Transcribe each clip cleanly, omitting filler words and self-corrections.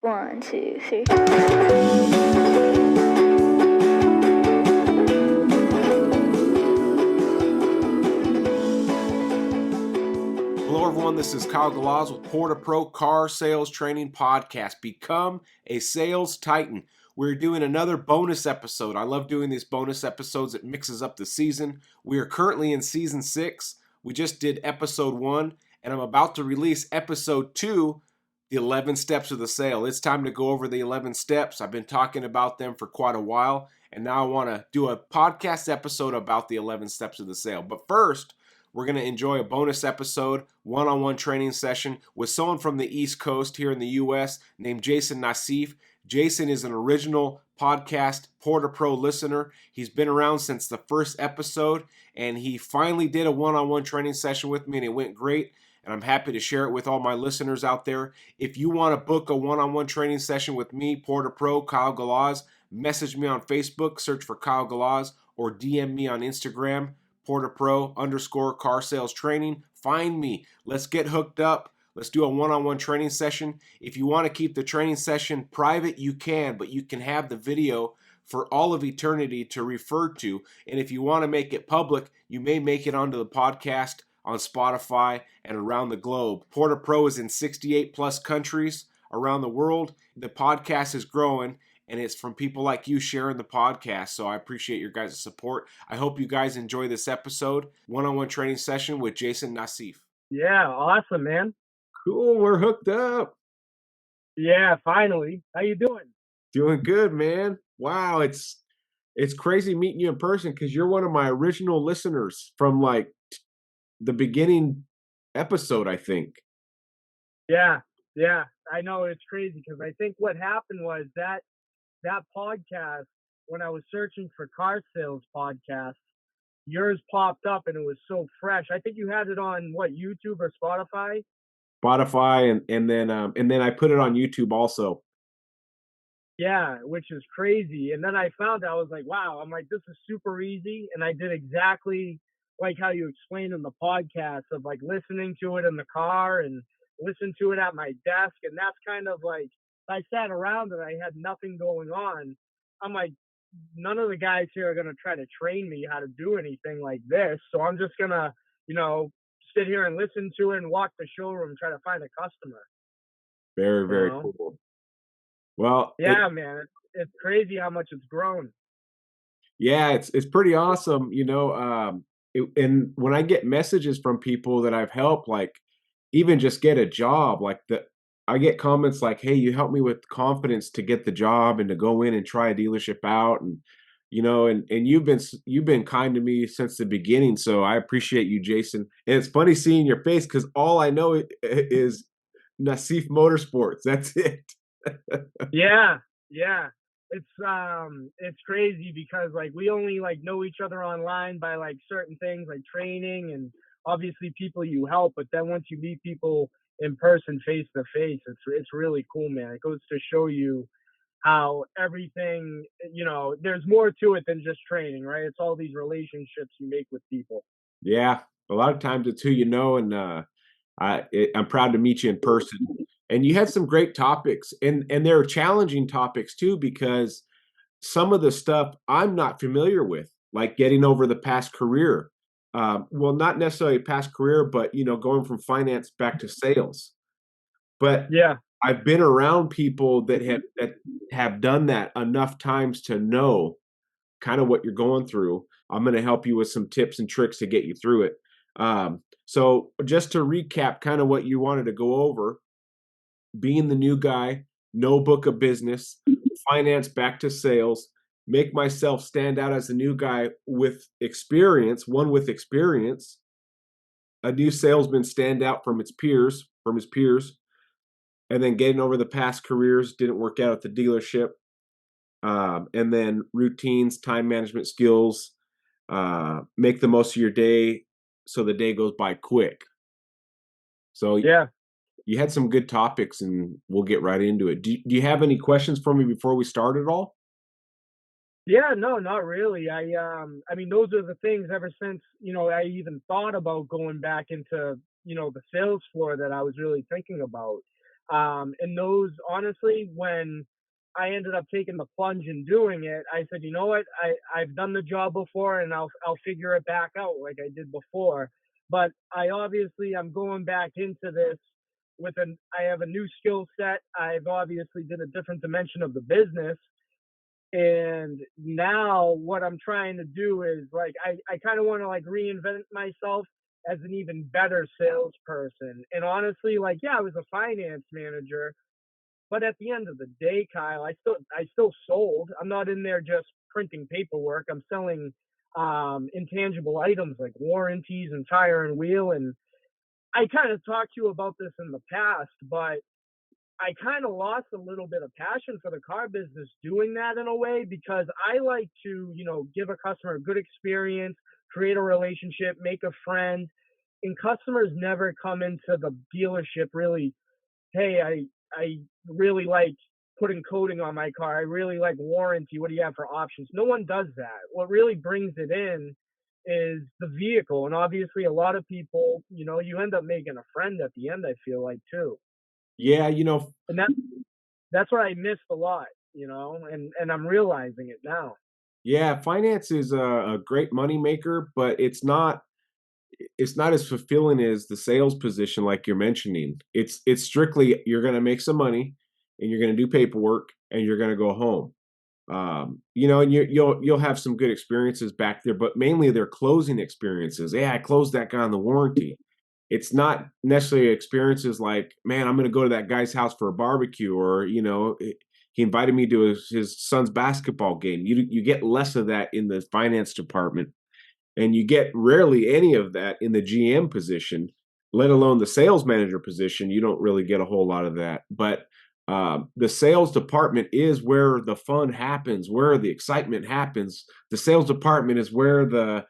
One, two, three. Hello, everyone. This is Kyle Galaz with Poor2Pro Car Sales Training Podcast. Become a sales titan. We're doing another bonus episode. I love doing these bonus episodes. It mixes up the season. We are currently in season 6. We just did episode 1, and I'm about to release episode 2, the 11 steps of the sale. It's time to go over the 11 steps. I've been talking about them for quite a while, and now I want to do a podcast episode about the 11 steps of the sale. But first, we're going to enjoy a bonus episode, one-on-one training session with someone from the East Coast here in the U.S. named Jason Nassif. Jason is an original podcast Poor2Pro listener. He's been around since the first episode, and he finally did a one-on-one training session with me, and it went great, and I'm happy to share it with all my listeners out there. If you want to book a one-on-one training session with me, Poor2Pro, Kyle Galaz, message me on Facebook, search for Kyle Galaz, or DM me on Instagram, Poor2Pro _car sales training. Find me. Let's get hooked up. Let's do a one-on-one training session. If you want to keep the training session private, you can, but you can have the video for all of eternity to refer to. And if you want to make it public, you may make it onto the podcast on Spotify and around the globe. Poor2Pro is in 68 plus countries around the world. The podcast is growing, and it's from people like you sharing the podcast. So I appreciate your guys' support. I hope you guys enjoy this episode, one-on-one training session with Jason Nassif. Yeah, awesome, man. Cool, we're hooked up. Yeah, finally. How you doing? Doing good, man. Wow, it's crazy meeting you in person because you're one of my original listeners from like the beginning episode, I think. Yeah, I know it's crazy because I think what happened was that podcast, when I was searching for car sales podcasts, yours popped up and it was so fresh. I think you had it on what, YouTube or Spotify? Spotify and then I put it on YouTube also. Yeah, which is crazy. And then I found I was like, wow, I'm like, this is super easy. And I did exactly like how you explained in the podcast of like listening to it in the car and listen to it at my desk. And that's kind of like, I sat around and I had nothing going on. I'm like, none of the guys here are going to try to train me how to do anything like this. So I'm just going to, sit here and listen to it and walk the showroom, try to find a customer. Very, very cool. Well, yeah, man, it's crazy how much it's grown. Yeah, it's pretty awesome, and when I get messages from people that I've helped, like even just get a job, I get comments like, "Hey, you helped me with confidence to get the job and to go in and try a dealership out," and and you've been kind to me since the beginning, so I appreciate you, Jason. And it's funny seeing your face because all I know is Nassif Motorsports. That's it. Yeah. It's crazy because like we only like know each other online by like certain things like training and obviously people you help, but then once you meet people in person face to face, it's really cool, man. It goes to show you how everything, there's more to it than just training, right? It's all these relationships you make with people. Yeah, a lot of times it's who you know, and I'm proud to meet you in person. And you had some great topics, and they're challenging topics too, because some of the stuff I'm not familiar with, like getting over the past career. Well, not necessarily past career, but going from finance back to sales. But Yeah. I've been around people that have done that enough times to know kind of what you're going through. I'm going to help you with some tips and tricks to get you through it. So just to recap kind of what you wanted to go over, being the new guy, no book of business, finance back to sales, make myself stand out as a new guy with experience, a new salesman stand out from his peers, and then getting over the past careers, didn't work out at the dealership. And then routines, time management skills, make the most of your day so the day goes by quick. So Yeah. You had some good topics, and we'll get right into it. Do you have any questions for me before we start at all? Yeah, no, not really. I mean, those are the things ever since, I even thought about going back into, the sales floor that I was really thinking about. And those, honestly, when I ended up taking the plunge and doing it, I said, you know what, I've done the job before, and I'll figure it back out like I did before. But I'm going back into this I have a new skill set. I've obviously did a different dimension of the business, and now what I'm trying to do is like I kind of want to like reinvent myself as an even better salesperson. And honestly, like, yeah, I was a finance manager, but at the end of the day, Kyle, I still sold. I'm not in there just printing paperwork. I'm selling intangible items like warranties and tire and wheel. And I kind of talked to you about this in the past, but I kind of lost a little bit of passion for the car business doing that in a way, because I like to, give a customer a good experience, create a relationship, make a friend. And customers never come into the dealership really, hey, I really like putting coating on my car. I really like warranty. What do you have for options? No one does that. What really brings it in is the vehicle. And obviously a lot of people, you end up making a friend at the end, I feel like, too. Yeah, And that's what I missed a lot, and I'm realizing it now. yeah, finance is a great money maker, but it's not as fulfilling as the sales position like you're mentioning. It's strictly you're gonna make some money and you're gonna do paperwork and you're gonna go home. And you'll have some good experiences back there, but mainly they're closing experiences. Yeah, I closed that guy on the warranty. It's not necessarily experiences like, man, I'm going to go to that guy's house for a barbecue, or he invited me to his son's basketball game. You get less of that in the finance department, and you get rarely any of that in the GM position, let alone the sales manager position. You don't really get a whole lot of that. But the sales department is where the fun happens, where the excitement happens. The sales department is where the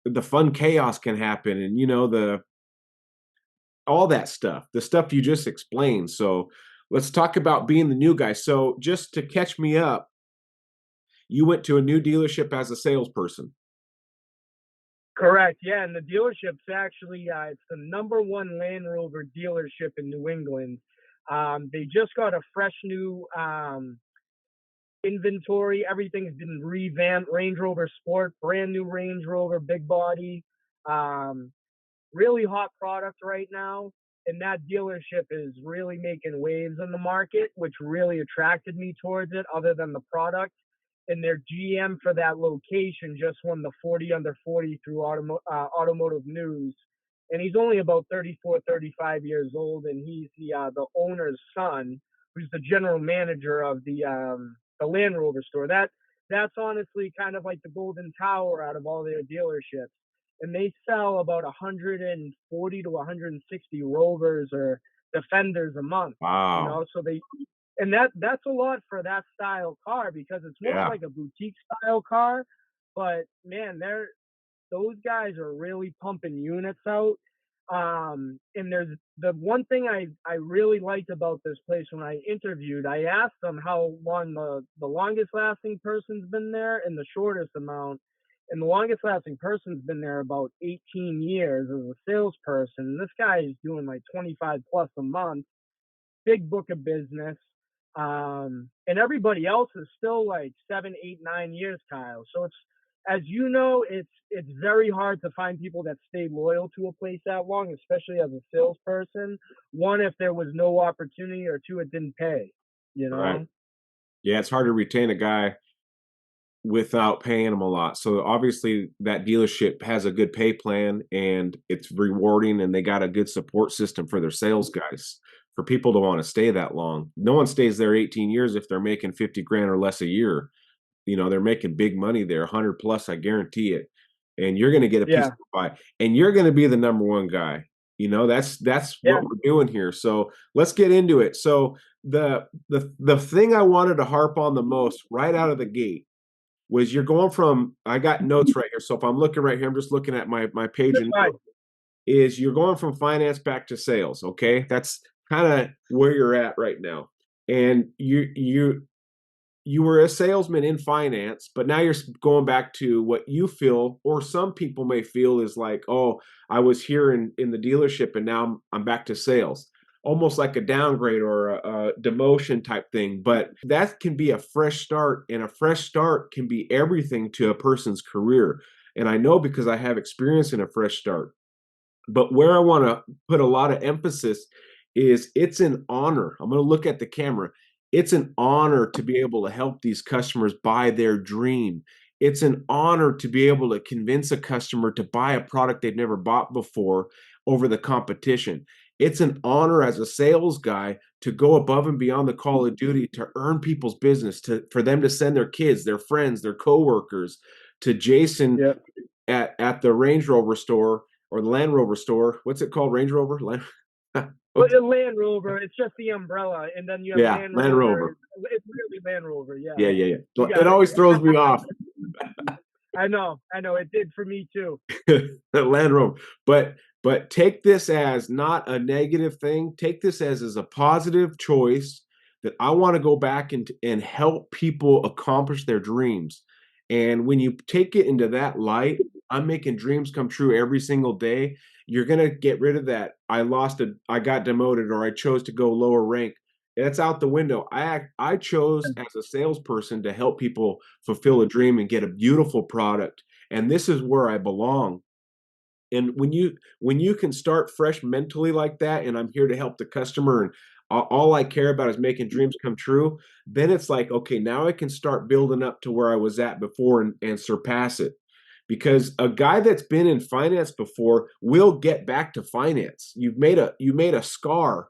the fun chaos can happen, and the all that stuff, the stuff you just explained. So let's talk about being the new guy. So just to catch me up, you went to a new dealership as a salesperson. Correct. Yeah, and the dealership's actually it's the number one Land Rover dealership in New England. They just got a fresh new inventory. Everything's been revamped. Range Rover Sport, brand new Range Rover, big body. Um, Really hot product right now. And that dealership is really making waves in the market, which really attracted me towards it, other than the product. And their GM for that location just won the 40 under 40 through Automotive News. And he's only about 34, 35 years old, and he's the owner's son, who's the general manager of the Land Rover store. That's honestly kind of like the golden tower out of all their dealerships, and they sell about 140 to 160 Rovers or Defenders a month. Wow. So that's a lot for that style car, because it's more of Yeah. like a boutique style car. But man, those guys are really pumping units out. And there's the one thing I really liked about this place when I interviewed. I asked them how long the longest lasting person's been there and the shortest amount. And the longest lasting person's been there about 18 years as a salesperson. This guy is doing like 25 plus a month, big book of business. And everybody else is still like 7, 8, 9 years, Kyle. So as you know, it's very hard to find people that stay loyal to a place that long, especially as a salesperson. One, if there was no opportunity, or two, it didn't pay. You Right. know? Yeah, it's hard to retain a guy without paying them a lot. So obviously that dealership has a good pay plan and it's rewarding, and they got a good support system for their sales guys for people to want to stay that long. No one stays there 18 years if they're making 50 grand or less a year. They're making big money there, 100 plus, I guarantee it. And you're going to get a piece Yeah, of the pie, and you're going to be the number one guy. That's yeah, what we're doing here. So let's get into it. So the thing I wanted to harp on the most right out of the gate was you're going from, I got notes right here. So if I'm looking right here, I'm just looking at my page that's of fine. notes, is you're going from finance back to sales. Okay. That's kind of where you're at right now. And you were a salesman in finance, but now you're going back to what you feel, or some people may feel, is like, oh, I was here in the dealership and now I'm back to sales. almost like a downgrade or a demotion type thing. But that can be a fresh start, and a fresh start can be everything to a person's career. And I know because I have experience in a fresh start. But where I want to put a lot of emphasis is it's an honor. I'm going to look at the camera. It's an honor to be able to help these customers buy their dream. It's an honor to be able to convince a customer to buy a product they've never bought before over the competition. It's an honor as a sales guy to go above and beyond the call of duty to earn people's business, to for them to send their kids, their friends, their coworkers to Jason Yeah. at the Range Rover store or the Land Rover store. What's it called? Range Rover? Land Well, What's the Land Rover, it's just the umbrella, and then you have yeah, Land Land Rover. Rover. It's really Land Rover. Yeah, Yeah, yeah, yeah. you So it got it. always throws me off. I know. It did for me too. Land Rover. But take this as not a negative thing. Take this as a positive choice that I want to go back and help people accomplish their dreams. And when you take it into that light, I'm making dreams come true every single day. You're gonna get rid of that. I got demoted, or I chose to go lower rank. That's out the window. I chose as a salesperson to help people fulfill a dream and get a beautiful product, and this is where I belong. And when you can start fresh mentally like that, and I'm here to help the customer, and all I care about is making dreams come true, then it's like, okay, now I can start building up to where I was at before and surpass it. Because a guy that's been in finance before will get back to finance. You made a scar.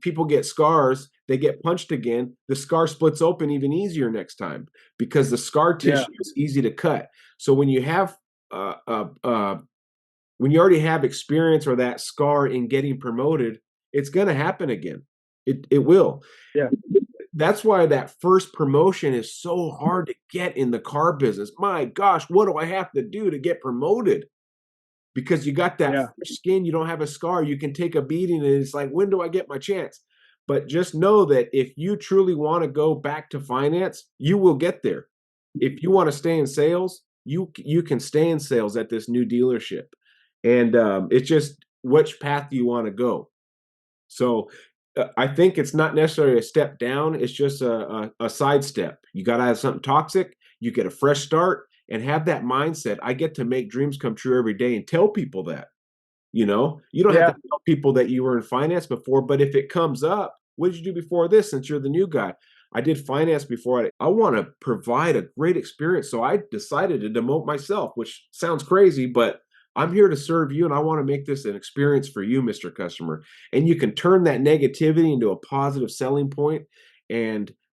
People get scars, they get punched again, the scar splits open even easier next time because the scar Yeah, tissue is easy to cut. So uh, uh, uh, when you already have experience or that scar in getting promoted, it's going to happen again. It will. yeah, That's why that first promotion is so hard to get in the car business. My gosh, what do I have to do to get promoted? Because you got that yeah, fresh skin, you don't have a scar, you can take a beating, and it's like, when do I get my chance? But just know that if you truly want to go back to finance, you will get there. If you want to stay in sales, you can stay in sales at this new dealership, and it's just which path do you want to go. So I think it's not necessarily a step down. It's just a sidestep. You got to have something toxic. You get a fresh start and have that mindset. I get to make dreams come true every day and tell people that. You don't have to yeah, tell people that you were in finance before, but if it comes up, what did you do before this since you're the new guy? I did finance before. I want to provide a great experience. So I decided to demote myself, which sounds crazy, but I'm here to serve you and I want to make this an experience for you, Mr. Customer. And you can turn that negativity into a positive selling point,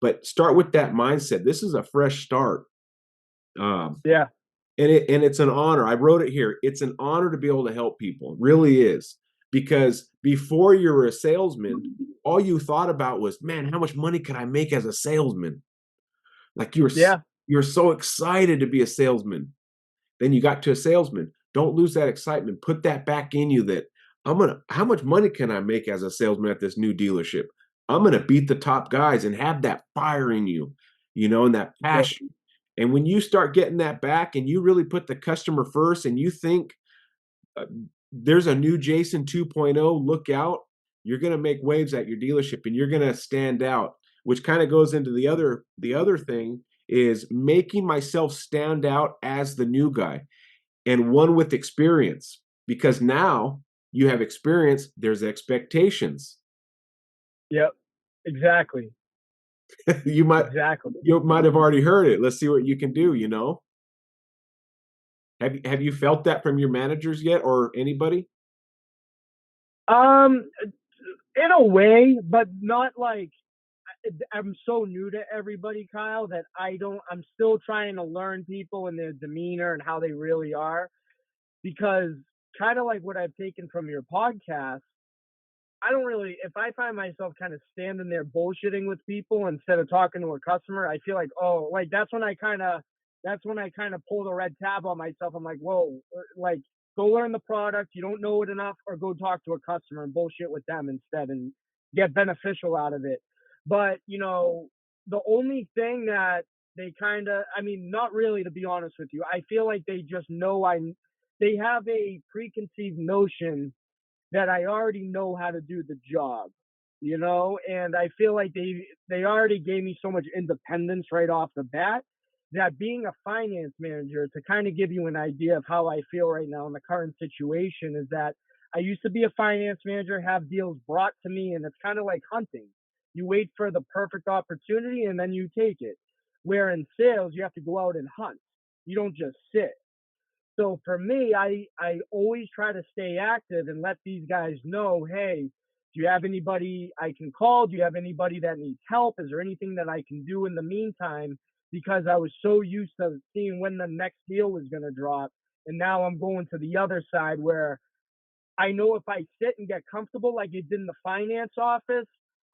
but start with that mindset. This is a fresh start. Um, yeah, and it's an honor. I wrote it here. It's an honor to be able to help people. It really is. Because before you were a salesman, all you thought about was, man, how much money can I make as a salesman? Like yeah, you're so excited to be a salesman. Then you got to a salesman. Don't lose that excitement. Put that back in you that how much money can I make as a salesman at this new dealership? I'm gonna beat the top guys and have that fire in you, and that yeah, passion. And when you start getting that back and you really put the customer first and you think uh, there's a new Jason 2.0, look out, you're going to make waves at your dealership and you're going to stand out, which kind of goes into the other thing is making myself stand out as the new guy and one with experience, because now you have experience, there's expectations. yeah. Exactly, you might exactly. you might have already heard it. Let's see what you can do. Have you felt that from your managers yet or anybody? Um, in a way, but not like I'm so new to everybody, Kyle, that I'm still trying to learn people and their demeanor and how they really are. Because kind of like what I've taken from your podcast, I don't really, if I find myself kind of standing there bullshitting with people instead of talking to a customer, I feel like, oh, like that's when I kind of pull the red tab on myself. I'm like, whoa, like go learn the product. You don't know it enough, or go talk to a customer and bullshit with them instead and get beneficial out of it. But, the only thing that they kind of, I mean, not really, to be honest with you, I feel like they just know they have a preconceived notion that I already know how to do the job, you know, and I feel like they already gave me so much independence right off the bat that being a finance manager, to kind of give you an idea of how I feel right now in the current situation, is that I used to be a finance manager, have deals brought to me, and it's kind of like hunting. You wait for the perfect opportunity and then you take it. Where in sales, you have to go out and hunt. You don't just sit. So for me, I always try to stay active and let these guys know, hey, do you have anybody I can call? Do you have anybody that needs help? Is there anything that I can do in the meantime? Because I was so used to seeing when the next deal was going to drop. And now I'm going to the other side where I know if I sit and get comfortable like it did in the finance office,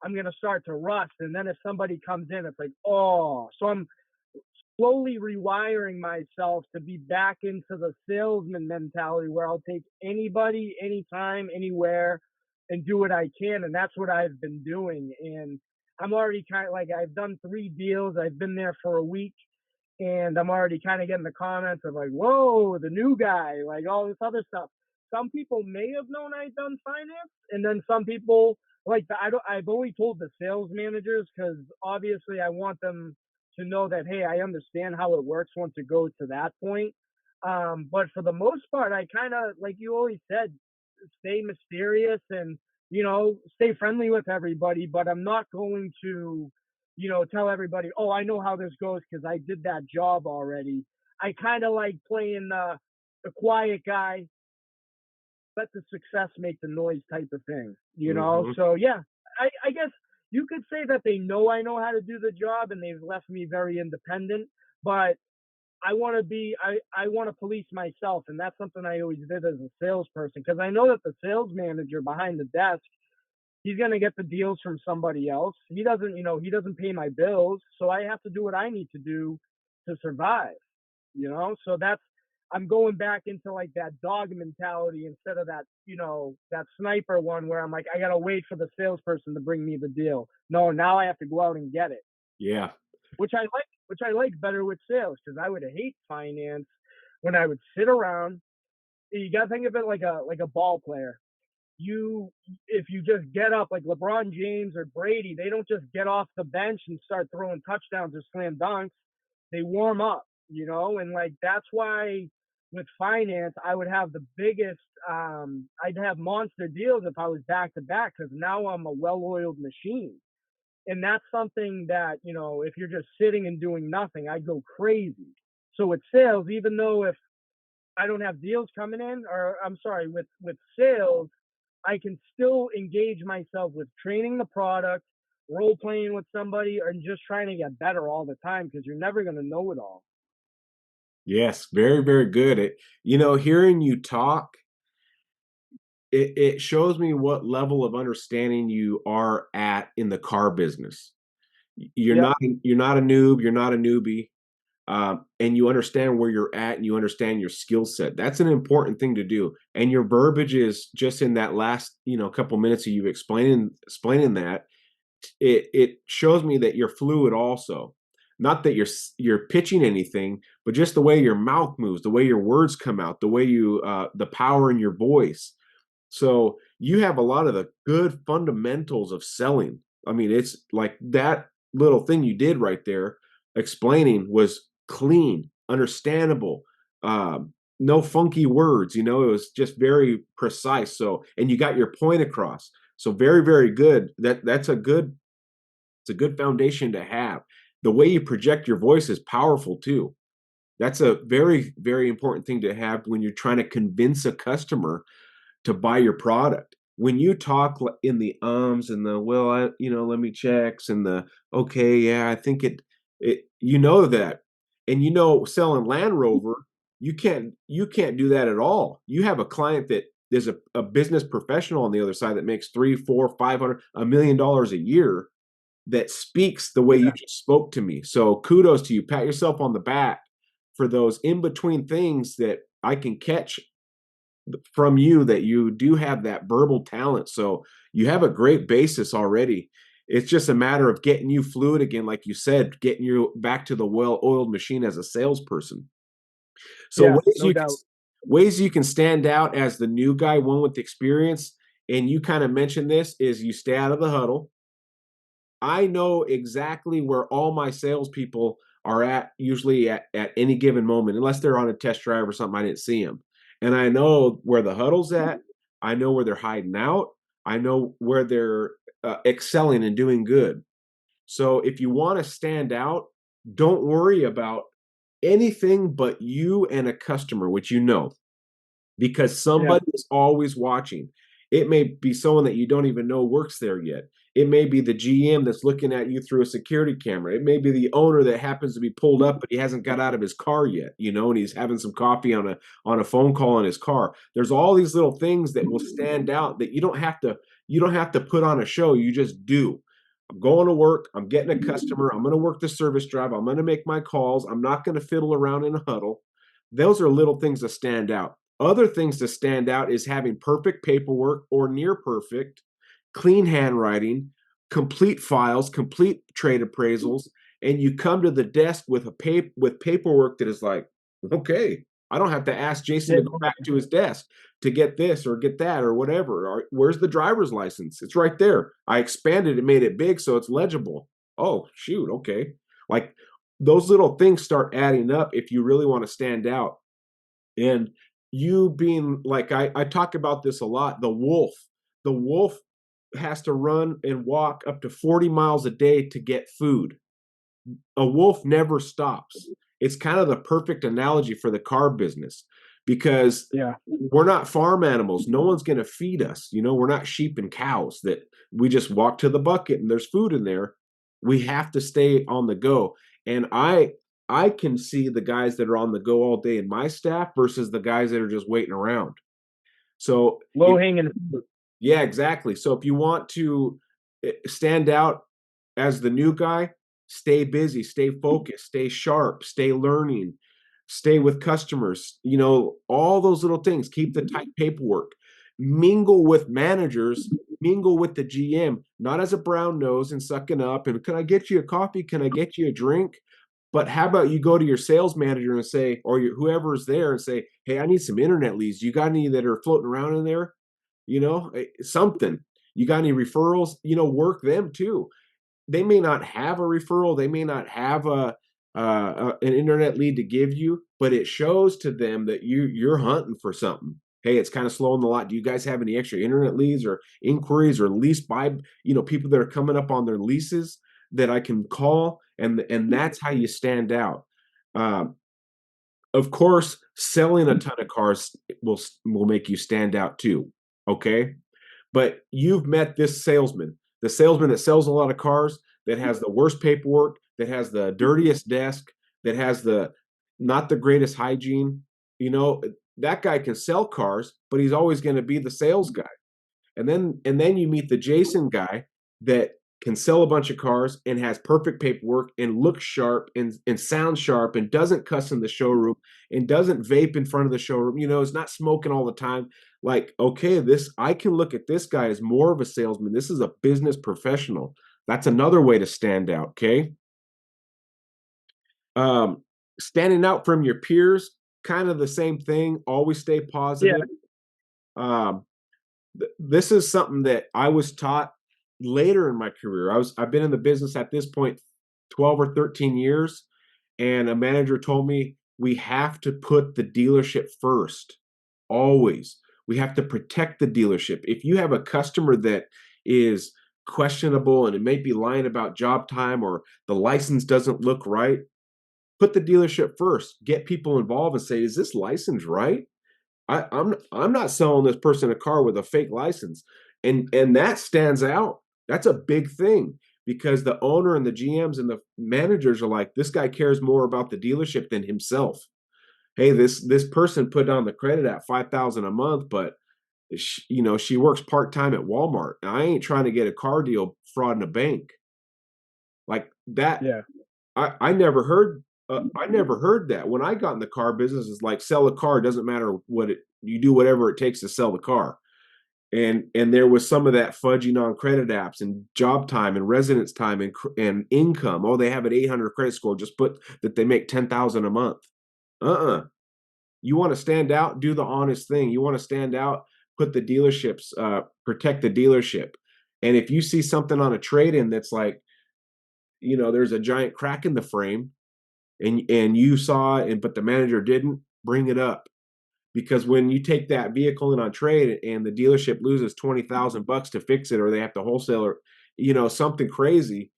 I'm going to start to rust. And then if somebody comes in, it's like, oh, so I'm slowly rewiring myself to be back into the salesman mentality where I'll take anybody, anytime, anywhere, and do what I can. And that's what I've been doing. And I'm already kind of like, I've done 3 deals. I've been there for a week, and I'm already kind of getting the comments of like, whoa, the new guy, like all this other stuff. Some people may have known I'd done finance, and then some people like I've only told the sales managers because obviously I want them to know that hey, I understand how it works once it goes to that point. But for the most part, I kind of like you always said, stay mysterious and stay friendly with everybody. But I'm not going to tell everybody, oh, I know how this goes because I did that job already. I kind of like playing the quiet guy, let the success make the noise type of thing. Hmm. So yeah, I guess you could say that they know I know how to do the job and they've left me very independent, but I want to I want to police myself. And that's something I always did as a salesperson because I know that the sales manager behind the desk, he's going to get the deals from somebody else. He doesn't pay my bills. So I have to do what I need to do to survive. So I'm going back into like that dog mentality instead of that sniper one where I'm like, I got to wait for the salesperson to bring me the deal. No, now I have to go out and get it, Yeah. which I like better with sales because I would hate finance when I would sit around. You got to think of it like a ball player. You If you just get up like LeBron James or Brady, they don't just get off the bench and start throwing touchdowns or slam dunks. They warm up, and like that's why with finance I would have the biggest I'd have monster deals if I was back to back because now I'm a well-oiled machine. And that's something that, if you're just sitting and doing nothing, I'd go crazy. So with sales, even though if I don't have deals coming in, or I'm sorry, with sales, I can still engage myself with training the product, role playing with somebody, or just trying to get better all the time because you're never going to know it all. Yes, very, very good. Hearing you talk, it shows me what level of understanding you are at in the car business. You're Yep. not you're not a noob, you're not a newbie, and you understand where you're at and you understand your skill set. That's an important thing to do. And your verbiage is just in that last couple minutes of you explaining that it shows me that you're fluid also. Not that you're pitching anything, but just the way your mouth moves, the way your words come out, the way you the power in your voice. So you have a lot of the good fundamentals of selling. I mean, it's like that little thing you did right there, explaining was clean, understandable, no funky words. It was just very precise. So, and you got your point across. So very, very good. It's a good foundation to have. The way you project your voice is powerful too. That's a very, very important thing to have when you're trying to convince a customer to buy your product. When you talk in the ums and the well, let me checks and the okay, yeah, I think it that, and selling Land Rover, you can't do that at all. You have a client that there's a business professional on the other side that makes 3, 4, 500, $1 million a year that speaks the way you Yeah. just spoke to me. So kudos to you. Pat yourself on the back for those in between things that I can catch from you that you do have that verbal talent. So you have a great basis already. It's just a matter of getting you fluid again, like you said, getting you back to the well-oiled machine as a salesperson. So Yeah. No doubt. ways you can stand out as the new guy, one with experience, and you kind of mentioned this, is you stay out of the huddle. I know exactly where all my salespeople are at, usually at any given moment, unless they're on a test drive or something, I didn't see them. And I know where the huddle's at. I know where they're hiding out. I know where they're excelling and doing good. So if you want to stand out, don't worry about anything but you and a customer, which you know, because Yeah. somebody is always watching. It may be someone that you don't even know works there yet. It may be the GM that's looking at you through a security camera. It may be the owner that happens to be pulled up, but he hasn't got out of his car yet, and he's having some coffee on a phone call in his car. There's all these little things that will stand out that you don't have to put on a show. You just do. I'm going to work. I'm getting a customer. I'm going to work the service drive. I'm going to make my calls. I'm not going to fiddle around in a huddle. Those are little things that stand out. Other things to stand out is having perfect paperwork or near perfect, clean handwriting, complete files, complete trade appraisals, and you come to the desk with with paperwork that is like, okay, I don't have to ask Jason to go back to his desk to get this or get that or whatever. Or where's the driver's license? It's right there. I expanded it, made it big so it's legible. Oh, shoot, okay. Like those little things start adding up if you really want to stand out. And you being like, I talk about this a lot, the wolf has to run and walk up to 40 miles a day to get food. A wolf never stops. It's kind of the perfect analogy for the car business because Yeah. we're not farm animals. No one's going to feed us. We're not sheep and cows that we just walk to the bucket and there's food in there. We have to stay on the go. And I can see the guys that are on the go all day in my staff versus the guys that are just waiting around. So Low hanging fruit. yeah, exactly. So if you want to stand out as the new guy, stay busy, stay focused, stay sharp, stay learning, stay with customers, all those little things. Keep the tight paperwork. Mingle with managers, mingle with the GM, not as a brown nose and sucking up. And can I get you a coffee? Can I get you a drink? But how about you go to your sales manager and say, or whoever's there and say, hey, I need some internet leads. You got any that are floating around in there? Something. You got any referrals? Work them too. They may not have a referral. They may not have an internet lead to give you, but it shows to them that you're hunting for something. Hey, it's kind of slowing the lot. Do you guys have any extra internet leads or inquiries or lease buy, people that are coming up on their leases that I can call? And that's how you stand out. Um, of course, selling a ton of cars will make you stand out too. Okay. But you've met this salesman, the salesman that sells a lot of cars, that has the worst paperwork, that has the dirtiest desk, that has the not the greatest hygiene. That guy can sell cars, but he's always going to be the sales guy. And then you meet the Jason guy that can sell a bunch of cars and has perfect paperwork and looks sharp and sounds sharp and doesn't cuss in the showroom and doesn't vape in front of the showroom, is not smoking all the time. Like, okay, I can look at this guy as more of a salesman. This is a business professional. That's another way to stand out. Okay. Um, Standing out from your peers, kind of the same thing. Always stay Yeah. positive. Um, this is something that I was taught later in my career. I've been in the business at this point 12 or 13 years, and a manager told me we have to put the dealership first. Always. We have to protect the dealership. If you have a customer that is questionable and it may be lying about job time or the license doesn't look right, put the dealership first. Get people involved and say, is this license right? I'm not selling this person a car with a fake license, and that stands out. That's a big thing because the owner and the GMs and the managers are like, this guy cares more about the dealership than himself. Hey, this person put on the credit at 5,000 a month, but she works part time at Walmart. And I ain't trying to get a car deal fraud in a bank like that. Yeah. I never heard that. When I got in the car business, it's like sell a car, doesn't matter you do whatever it takes to sell the car. And there was some of that fudging on credit apps and job time and residence time and income. Oh, they have an 800 credit score. Just put that they make 10,000 a month. You want to stand out, do the honest thing. You want to stand out, put the dealerships, protect the dealership. And if you see something on a trade-in that's like, there's a giant crack in the frame, and you saw it, but the manager didn't, bring it up. Because when you take that vehicle in on trade and the dealership loses 20,000 bucks to fix it, or they have to wholesale, or something crazy,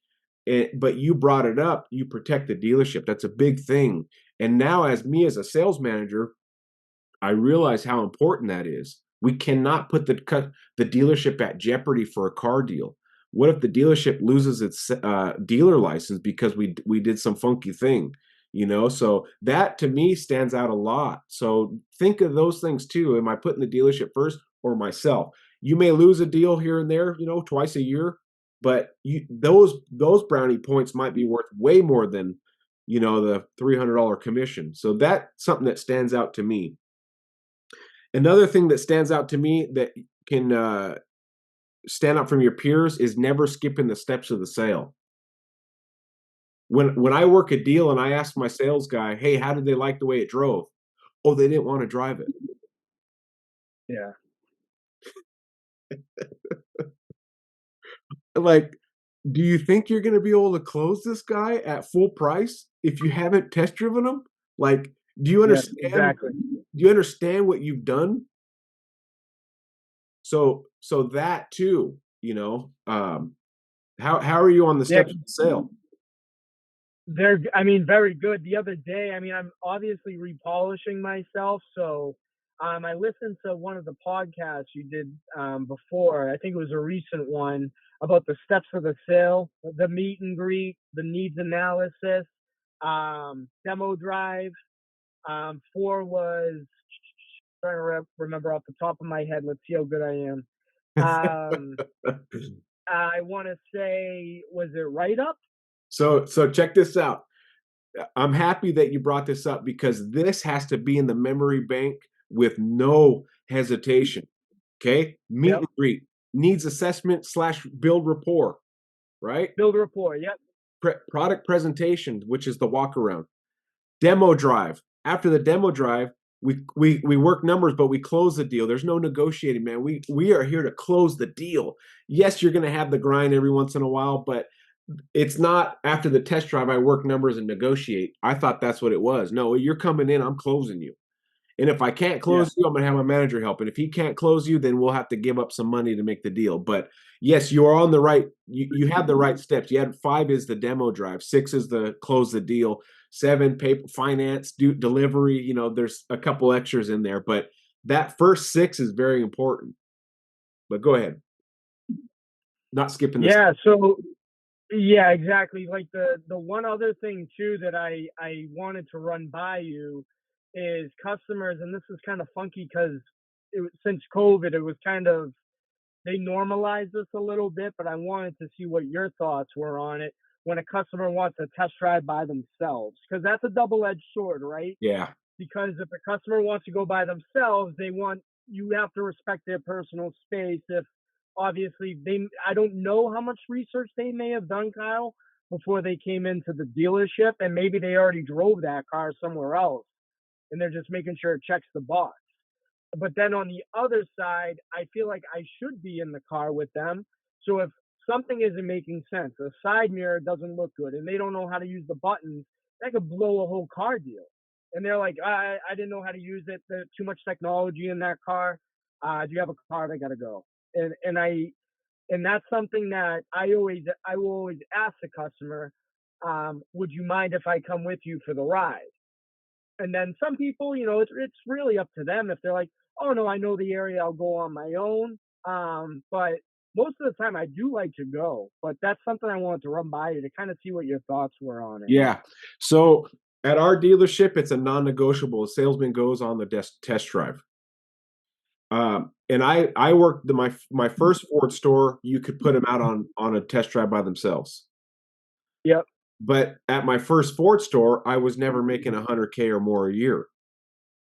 but you brought it up, you protect the dealership. That's a big thing. And now, as a sales manager, I realize how important that is. We cannot put the dealership at jeopardy for a car deal. What if the dealership loses its dealer license because we did some funky thing? So that to me stands out a lot. So think of those things too. Am I putting the dealership first or myself? You may lose a deal here and there, twice a year, but those brownie points might be worth way more than the $300 commission. So that's something that stands out to me. Another thing that stands out to me that can stand out from your peers is never skipping the steps of the sale. When I work a deal and I ask my sales guy, "Hey, how did they like the way it drove?" "Oh, they didn't want to drive it." Yeah. Like, do you think you're going to be able to close this guy at full price if you haven't test driven him? Like, do you Yeah, understand? exactly. Do you understand what you've done? So that too, how are you on the Yeah, steps of the sale? I mean, very good. The other day, I mean, I'm obviously repolishing myself. So I listened to one of the podcasts you did before. I think it was a recent one about the steps of the sale, the meet and greet, the needs analysis, demo drive. Four was trying to remember off the top of my head. Let's see how good I am. Um, I want to say, was it write up? So check this out. I'm happy that you brought this up because this has to be in the memory bank with no hesitation. Okay? Meet Yep. and greet, needs assessment slash build rapport, right? Build rapport. Yep. Product presentation, which is the walk around. Demo drive. After the demo drive, we work numbers, but we close the deal. There's no negotiating, man. We are here to close the deal. Yes, you're going to have the grind every once in a while, but it's not after the test drive I work numbers and negotiate. I thought that's what it was. No, you're coming in, I'm closing you. And if I can't Yeah. close you, I'm going to have my manager help. And if he can't close you, then we'll have to give up some money to make the deal. But yes, you are on the right. You have the right steps. You had 5 is the demo drive. 6 is the close the deal. 7, paper finance, delivery. There's a couple extras in there, but that first 6 is very important. But go ahead. Not skipping this. Yeah. So yeah, exactly. Like the one other thing too that I wanted to run by you is customers, and this is kind of funky because since COVID, it was kind of they normalized this a little bit, but I wanted to see what your thoughts were on it when a customer wants a test drive by themselves, because that's a double-edged sword, right? Yeah. Because if a customer wants to go by themselves, you have to respect their personal space. If obviously I don't know how much research they may have done, Kyle, before they came into the dealership, and maybe they already drove that car somewhere else, and they're just making sure it checks the box. But then on the other side, I feel like I should be in the car with them. So if something isn't making sense, a side mirror doesn't look good, and they don't know how to use the buttons, that could blow a whole car deal. And they're like, I didn't know how to use it. There's too much technology in that car. Do you have a card? I gotta go. And that's something that I will always ask the customer, would you mind if I come with you for the ride? And then some people, it's really up to them if they're like, oh no, I know the area, I'll go on my own. But most of the time, I do like to go. But that's something I wanted to run by you to kind of see what your thoughts were on it. Yeah. So at our dealership, it's a non-negotiable. A salesman goes on the test drive. And I worked my first Ford store. You could put them out on a test drive by themselves. Yep. But at my first Ford store, I was never making 100K or more a year.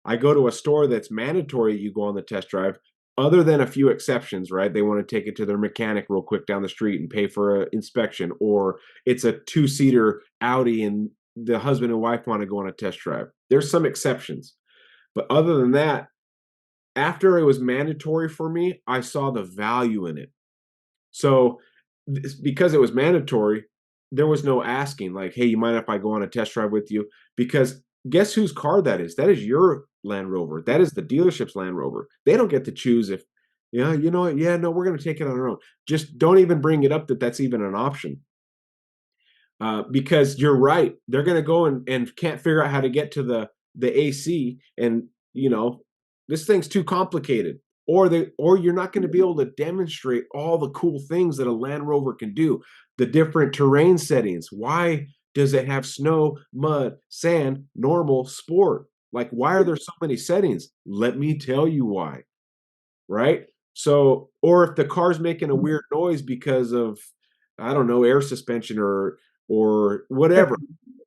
I go to a store that's mandatory you go on the test drive, other than a few exceptions, right? They want to take it to their mechanic real quick down the street and pay for an inspection, or it's a 2-seater Audi and the husband and wife want to go on a test drive. There's some exceptions. But other than that, after it was mandatory for me, I saw the value in it. So because it was mandatory, there was no asking like, "Hey, you mind if I go on a test drive with you?" Because guess whose car that is? That is your Land Rover. That is the dealership's Land Rover. They don't get to choose if, yeah, you know what? Yeah, no, we're going to take it on our own. Just don't even bring it up that that's even an option. Because you're right, they're going to go and can't figure out how to get to the AC, and this thing's too complicated, or you're not going to be able to demonstrate all the cool things that a Land Rover can do, the different terrain settings. Why does it have snow, mud, sand, normal, sport? Like, why are there so many settings? Let me tell you why, right? So, or if the car's making a weird noise because of, I don't know, air suspension or whatever,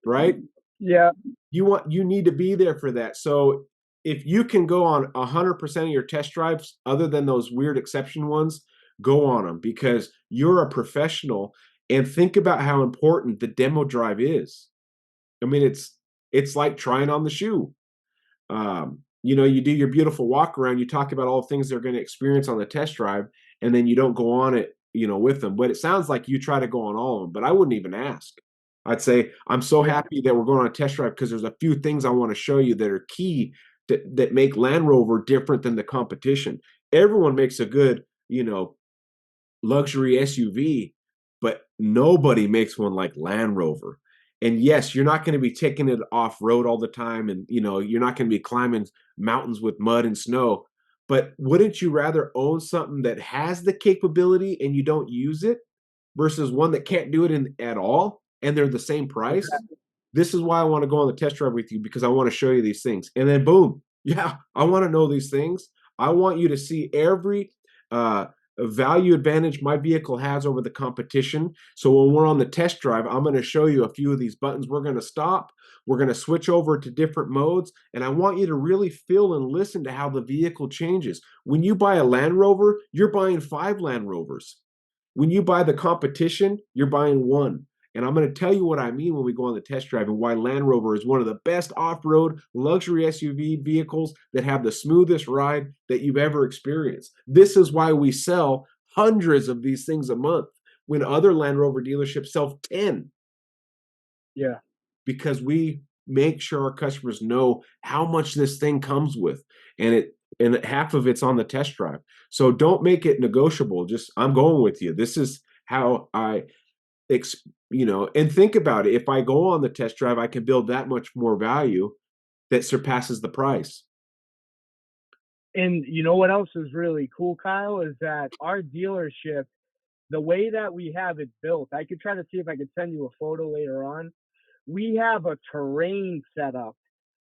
right? Yeah. You need to be there for that. So if you can go on 100% of your test drives, other than those weird exception ones, go on them because you're a professional. And think about how important the demo drive is. I mean, it's like trying on the shoe. You do your beautiful walk around, you talk about all the things they're going to experience on the test drive, and then you don't go on it, with them. But it sounds like you try to go on all of them, but I wouldn't even ask. I'd say, I'm so Yeah. happy that we're going on a test drive because there's a few things I want to show you that are key that make Land Rover different than the competition. Everyone makes a good, luxury SUV, but nobody makes one like Land Rover. And yes, you're not going to be taking it off road all the time, and you're not going to be climbing mountains with mud and snow. But wouldn't you rather own something that has the capability and you don't use it versus one that can't do it at all and they're the same price? Exactly. This is why I want to go on the test drive with you, because I want to show you these things. And then boom, yeah, I want to know these things. I want you to see every uh, value advantage my vehicle has over the competition. So when we're on the test drive, I'm going to show you a few of these buttons. We're going to stop. We're going to switch over to different modes. And I want you to really feel and listen to how the vehicle changes. When you buy a Land Rover, you're buying 5 Land Rovers. When you buy the competition, you're buying one. And I'm going to tell you what I mean when we go on the test drive and why Land Rover is one of the best off-road luxury SUV vehicles that have the smoothest ride that you've ever experienced. This is why we sell hundreds of these things a month when other Land Rover dealerships sell 10, Yeah. because we make sure our customers know how much this thing comes with, and half of it's on the test drive. So don't make it negotiable. Just, I'm going with you. This is how and think about it. If I go on the test drive, I can build that much more value that surpasses the price. And you know what else is really cool, Kyle, is that our dealership, the way that we have it built, I could try to see if I could send you a photo later on. We have a terrain set up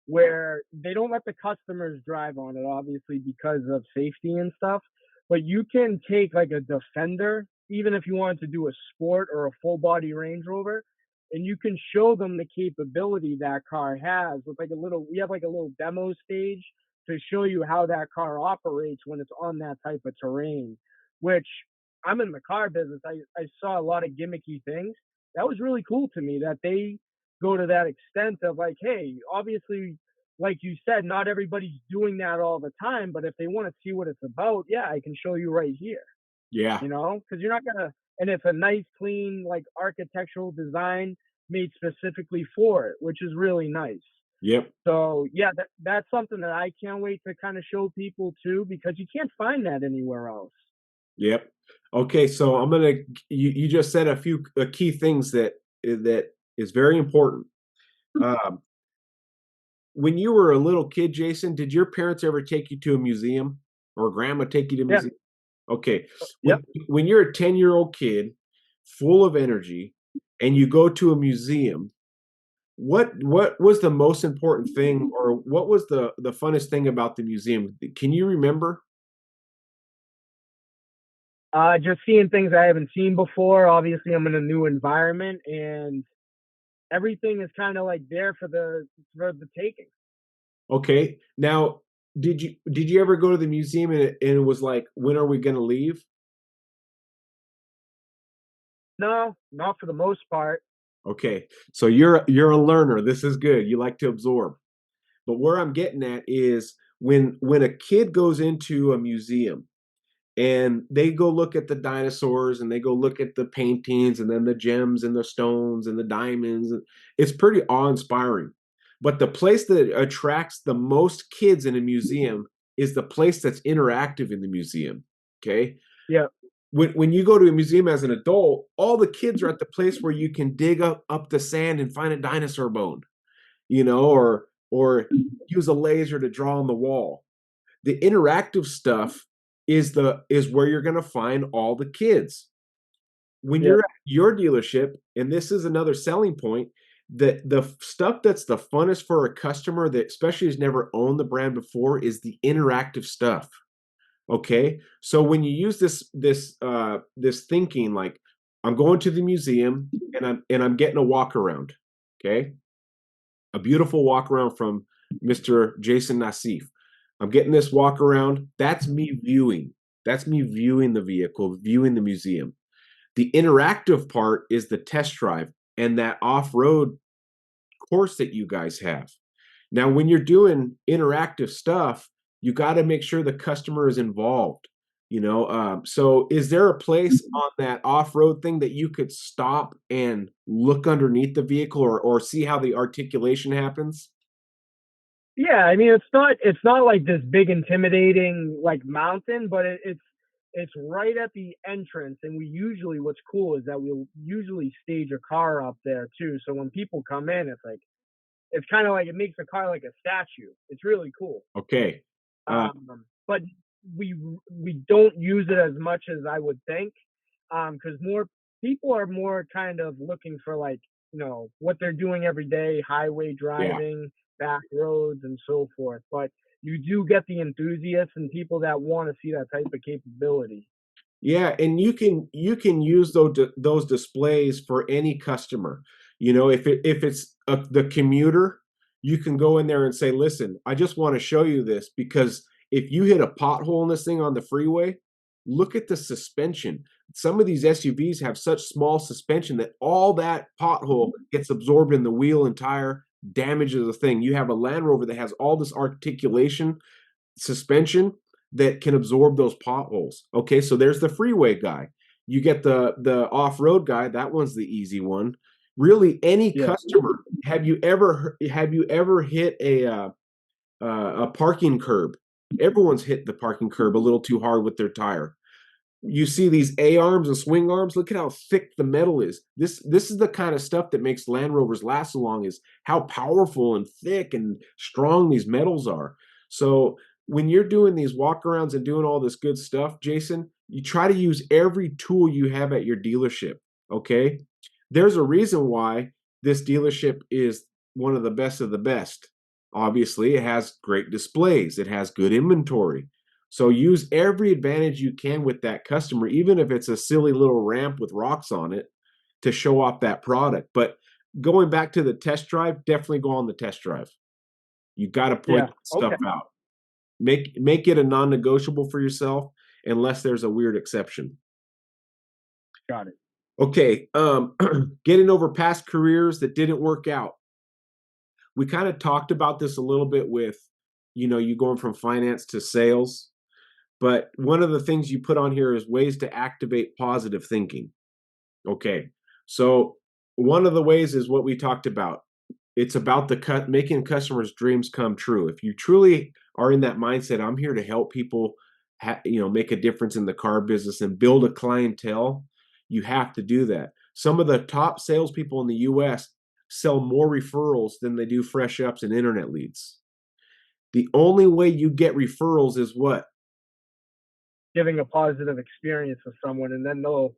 where they don't let the customers drive on it, obviously, because of safety and stuff. But you can take like a Defender, even if you wanted to do a sport or a full body Range Rover, and you can show them the capability that car has with like we have like a little demo stage to show you how that car operates when it's on that type of terrain, which I'm in the car business. I saw a lot of gimmicky things. That was really cool to me that they go to that extent of like, hey, obviously, like you said, not everybody's doing that all the time, but if they want to see what it's about, yeah, I can show you right here, Yeah. because you're not gonna, and it's a nice, clean, like architectural design made specifically for it, which is really nice. Yep. So yeah, that's something that I can't wait to kind of show people too, because you can't find that anywhere else. Yep. Okay, so I'm gonna. You just said a few key things that is very important. Um, when you were a little kid, Jason, did your parents ever take you to a museum or grandma take you to a Yeah. museum? Okay. Yep. When you're a 10-year-old kid full of energy and you go to a museum, what was the most important thing, or what was the funnest thing about the museum? Can you remember? Just seeing things I haven't seen before. Obviously, I'm in a new environment, and everything is kind of like there for the taking. Okay. Now, did you ever go to the museum and it was like, when are we going to leave? No, not for the most part. Okay. So you're a learner. This is good. You like to absorb. But where I'm getting at is When a kid goes into a museum and they go look at the dinosaurs and they go look at the paintings and then the gems and the stones and the diamonds, it's pretty awe-inspiring. But the place that attracts the most kids in a museum is the place that's interactive in the museum. Okay. Yeah. When you go to a museum as an adult, all the kids are at the place where you can dig up the sand and find a dinosaur bone, or use a laser to draw on the wall. The interactive stuff is where you're going to find all the kids. When Yeah. you're at your dealership, and this is another selling point, that the stuff that's the funnest for a customer that especially has never owned the brand before is the interactive stuff. Okay, so when you use this thinking, like, I'm going to the museum and I'm getting a walk around. Okay, a beautiful walk around from Mr. Jason Nassif. I'm getting this walk around. That's me viewing. That's me viewing the vehicle, viewing the museum. The interactive part is the test drive and that off-road course that you guys have. Now, when you're doing interactive stuff, you got to make sure the customer is involved. So is there a place on that off-road thing that you could stop and look underneath the vehicle, or see how the articulation happens? Yeah, I mean it's not like this big intimidating like mountain, but it's right at the entrance, and we usually what's cool is that we'll usually stage a car up there too. So when people come in, it's kind of like it makes the car like a statue. It's really cool. Okay. Uh, But we don't use it as much as I would think, because more people are more kind of looking for like what they're doing every day, highway yeah. driving, back roads, and so forth. But you do get the enthusiasts and people that want to see that type of capability. Yeah, and you can use those displays for any customer. If it's the commuter, you can go in there and say, "Listen, I just want to show you this because if you hit a pothole in this thing on the freeway, look at the suspension. Some of these SUVs have such small suspension that all that pothole gets absorbed in the wheel and tire, damages the thing. You have a Land Rover that has all this articulation suspension that can absorb those potholes. Okay, so there's the freeway guy. You get the off-road guy, that one's the easy one. Really, any Yeah. customer, have you ever hit a parking curb? Everyone's hit the parking curb a little too hard with their tire. You see these A arms and swing arms. Look at how thick the metal is. This is the kind of stuff that makes Land Rovers last so long, is how powerful and thick and strong these metals are. So when you're doing these walkarounds and doing all this good stuff, Jason, you try to use every tool you have at your dealership. Okay, there's a reason why this dealership is one of the best of the best. Obviously, it has great displays. It has good inventory. So use every advantage you can with that customer, even if it's a silly little ramp with rocks on it, to show off that product. But going back to the test drive, definitely go on the test drive. You got to point Yeah. that stuff Okay. out. Make it a non-negotiable for yourself, unless there's a weird exception. Got it. Okay, getting over past careers that didn't work out. We kind of talked about this a little bit with, you going from finance to sales. But one of the things you put on here is ways to activate positive thinking. Okay. So one of the ways is what we talked about. It's about making customers' dreams come true. If you truly are in that mindset, I'm here to help people, make a difference in the car business and build a clientele. You have to do that. Some of the top salespeople in the U.S. sell more referrals than they do fresh ups and internet leads. The only way you get referrals is what? Giving a positive experience with someone, and then they'll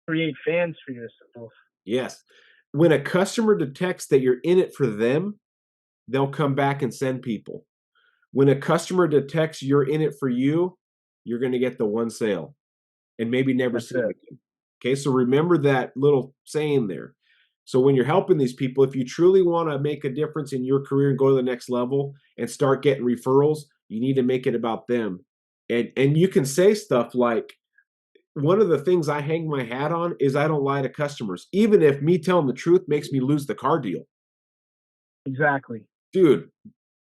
create fans for yourself. Yes. When a customer detects that you're in it for them, they'll come back and send people. When a customer detects you're in it for you, you're going to get the one sale and maybe never That's see them it. again. Okay, so remember that little saying there. So when you're helping these people, if you truly want to make a difference in your career and go to the next level and start getting referrals, you need to make it about them. And you can say stuff like, one of the things I hang my hat on is I don't lie to customers, even if me telling the truth makes me lose the car deal. Exactly. Dude,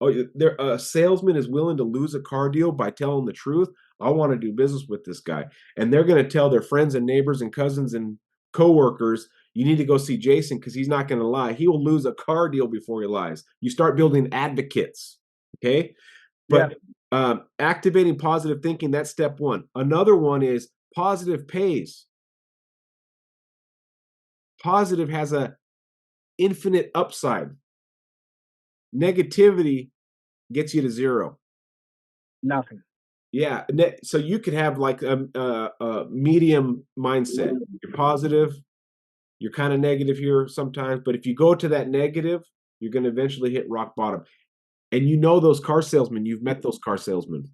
Oh, a salesman is willing to lose a car deal by telling the truth. I want to do business with this guy. And they're going to tell their friends and neighbors and cousins and coworkers, you need to go see Jason because he's not going to lie. He will lose a car deal before he lies. You start building advocates. Okay. Yeah. But activating positive thinking, that's step one. Another one is positive pays. Positive has a infinite upside. Negativity gets you to zero. Nothing. Yeah, so you could have like a medium mindset. You're positive, you're kind of negative here sometimes, but if you go to that negative, you're going to eventually hit rock bottom. And you know those car salesmen, you've met those car salesmen.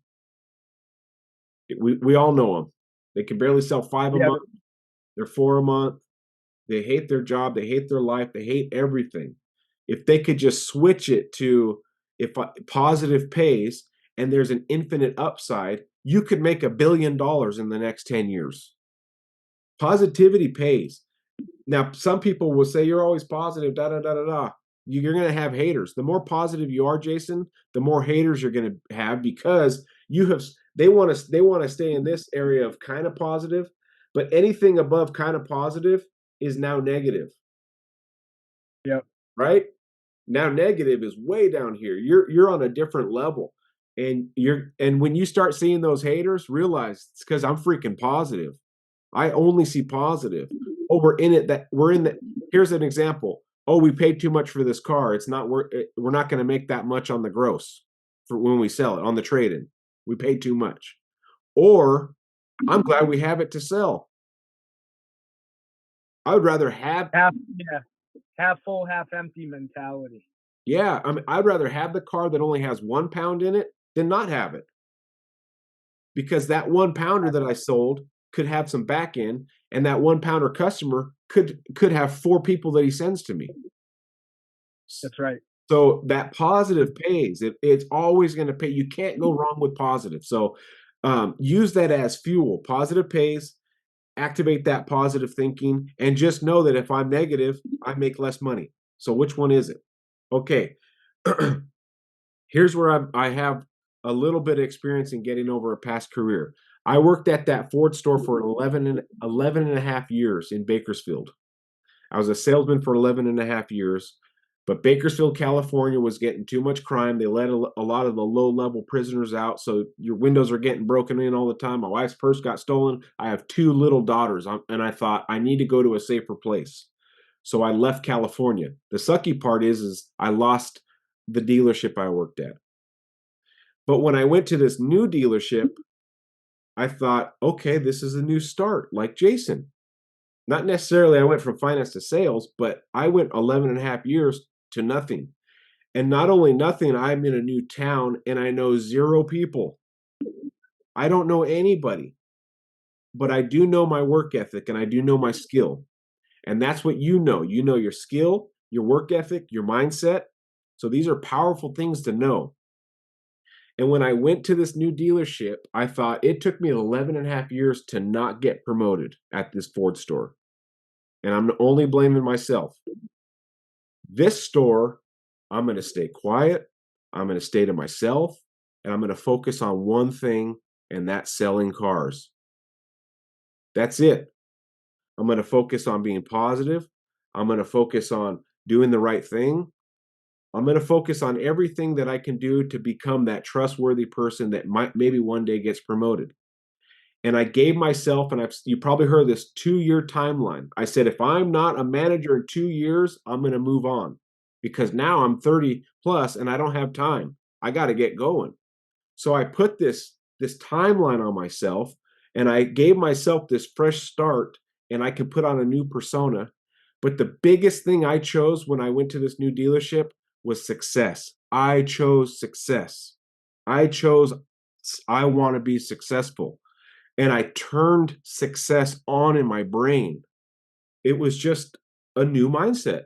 We all know them. They can barely sell 5 a Yeah. month. They're 4 a month. They hate their job, they hate their life, they hate everything. If they could just switch it to if positive pays and there's an infinite upside, you could make $1 billion in the next 10 years. Positivity pays. Now, some people will say you're always positive, da da da da da. You're going to have haters. The more positive you are, Jason, the more haters you're going to have because they want to stay in this area of kind of positive, but anything above kind of positive is now negative. Yep. Right? Now negative is way down here. You're on a different level. And when you start seeing those haters, realize it's because I'm freaking positive. I only see positive. Oh, we're in the here's an example. Oh, we paid too much for this car. We're not going to make that much on the gross for when we sell it on the trade-in. We paid too much. Or I'm glad we have it to sell. I would rather have half full, half empty mentality. Yeah, I mean, I'd rather have the car that only has 1 pound in it than not have it. Because that 1 pounder that I sold could have some back end, and that 1 pounder customer could have 4 people that he sends to me. That's right. So that positive pays. It's always going to pay. You can't go wrong with positive. So use that as fuel. Positive pays. Activate that positive thinking, and just know that if I'm negative, I make less money. So which one is it? Okay. Here's where I have a little bit of experience in getting over a past career. I worked at that Ford store for 11 and a half years in Bakersfield. I was a salesman for 11 and a half years, but Bakersfield, California was getting too much crime. They let a lot of the low-level prisoners out, so your windows are getting broken in all the time. My wife's purse got stolen. I have 2 little daughters, and I thought, I need to go to a safer place. So I left California. The sucky part is I lost the dealership I worked at. But when I went to this new dealership, I thought, okay, this is a new start, like Jason. Not necessarily I went from finance to sales, but I went 11 and a half years to nothing. And not only nothing, I'm in a new town and I know 0 people. I don't know anybody, but I do know my work ethic and I do know my skill. And that's what you know. You know your skill, your work ethic, your mindset. So these are powerful things to know. And when I went to this new dealership, I thought it took me 11 and a half years to not get promoted at this Ford store. And I'm only blaming myself. This store, I'm going to stay quiet. I'm going to stay to myself. And I'm going to focus on one thing, and that's selling cars. That's it. I'm going to focus on being positive. I'm going to focus on doing the right thing. I'm going to focus on everything that I can do to become that trustworthy person that might maybe one day gets promoted. And I gave myself, and you probably heard this 2-year timeline. I said, if I'm not a manager in 2 years, I'm going to move on because now I'm 30 plus and I don't have time. I got to get going. So I put this timeline on myself, and I gave myself this fresh start, and I could put on a new persona. But the biggest thing I chose when I went to this new dealership was success. I chose success. I want to be successful. And I turned success on in my brain. It was just a new mindset.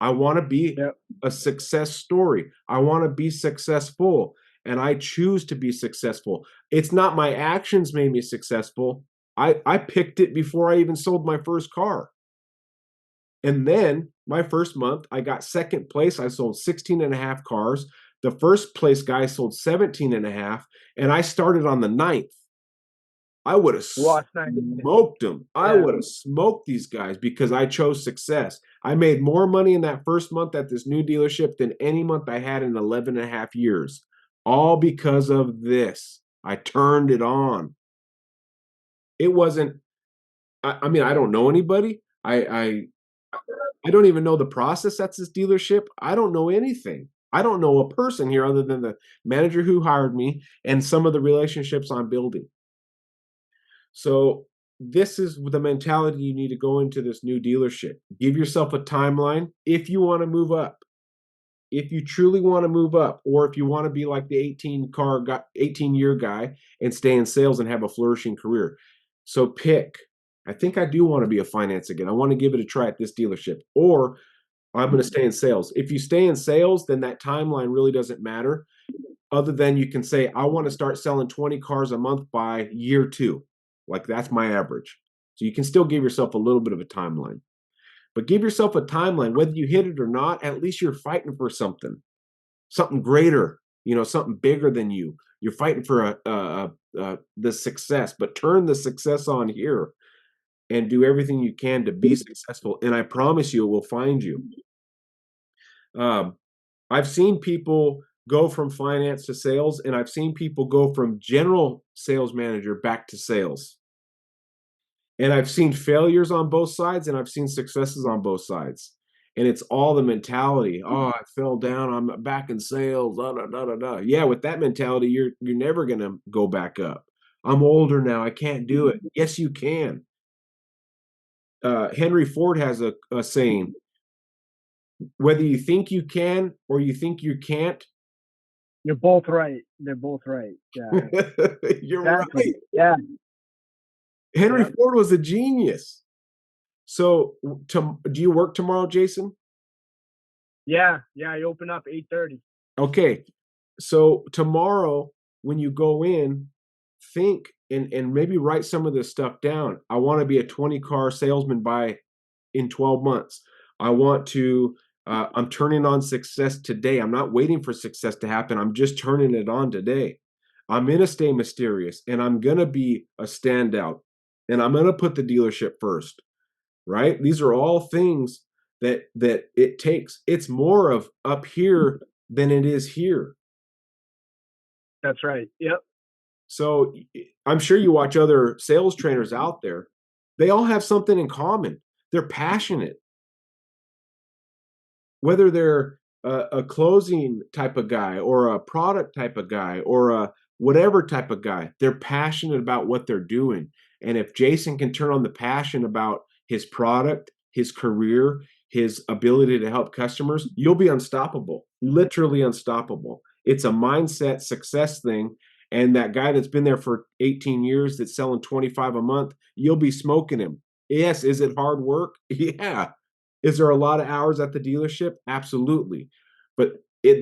I want to be a success story. I want to be successful, and I choose to be successful. It's not my actions made me successful. I picked it before I even sold my first car. And then my first month, I got second place. I sold 16 and a half cars. The first place guy sold 17 and a half, and I started on the ninth. I would have Lost 90. smoked them. I Yeah. would have smoked these guys because I chose success. I made more money in that first month at this new dealership than any month I had in 11 and a half years. All because of this. I turned it on. It wasn't, I mean, I don't know anybody. I don't even know the process at this dealership. I don't know anything. I don't know a person here other than the manager who hired me and some of the relationships I'm building. So this is the mentality you need to go into this new dealership. Give yourself a timeline if you want to move up. If you truly want to move up, or if you want to be like the 18-year guy and stay in sales and have a flourishing career. So pick. I think I do want to be a finance again. I want to give it a try at this dealership, or I'm going to stay in sales. If you stay in sales, then that timeline really doesn't matter. Other than you can say, I want to start selling 20 cars a month by year 2. Like that's my average. So you can still give yourself a little bit of a timeline. But give yourself a timeline, whether you hit it or not, at least you're fighting for something greater, something bigger than you. You're fighting for the success, but turn the success on here and do everything you can to be successful. And I promise you, it will find you. Um, I've seen people go from finance to sales, and I've seen people go from general sales manager back to sales. And I've seen failures on both sides, and I've seen successes on both sides. And it's all the mentality. Oh, I fell down. I'm back in sales. Da, da, da, da, da. Yeah, with that mentality, you're never gonna go back up. I'm older now. I can't do it. Yes, you can. Henry Ford has a saying: whether you think you can or you think you can't, You're both right. They're both right. Yeah. you're Exactly. right. Yeah. Henry Yeah. Ford was a genius. So, do you work tomorrow, Jason? Yeah. Yeah. I open up 8:30. Okay. So tomorrow, when you go in, think and maybe write some of this stuff down. I want to be a 20 car salesman by in 12 months. I want to, I'm turning on success today. I'm not waiting for success to happen. I'm just turning it on today. I'm going to stay mysterious and I'm going to be a standout and I'm going to put the dealership first, right? These are all things that it takes. It's more of up here than it is here. That's right. Yep. So I'm sure you watch other sales trainers out there. They all have something in common. They're passionate. Whether they're a closing type of guy or a product type of guy or a whatever type of guy, they're passionate about what they're doing. And if Jason can turn on the passion about his product, his career, his ability to help customers, you'll be unstoppable, literally unstoppable. It's a mindset success thing. And that guy that's been there for 18 years that's selling 25 a month, you'll be smoking him. Yes, is it hard work? Yeah. Is there a lot of hours at the dealership? Absolutely. But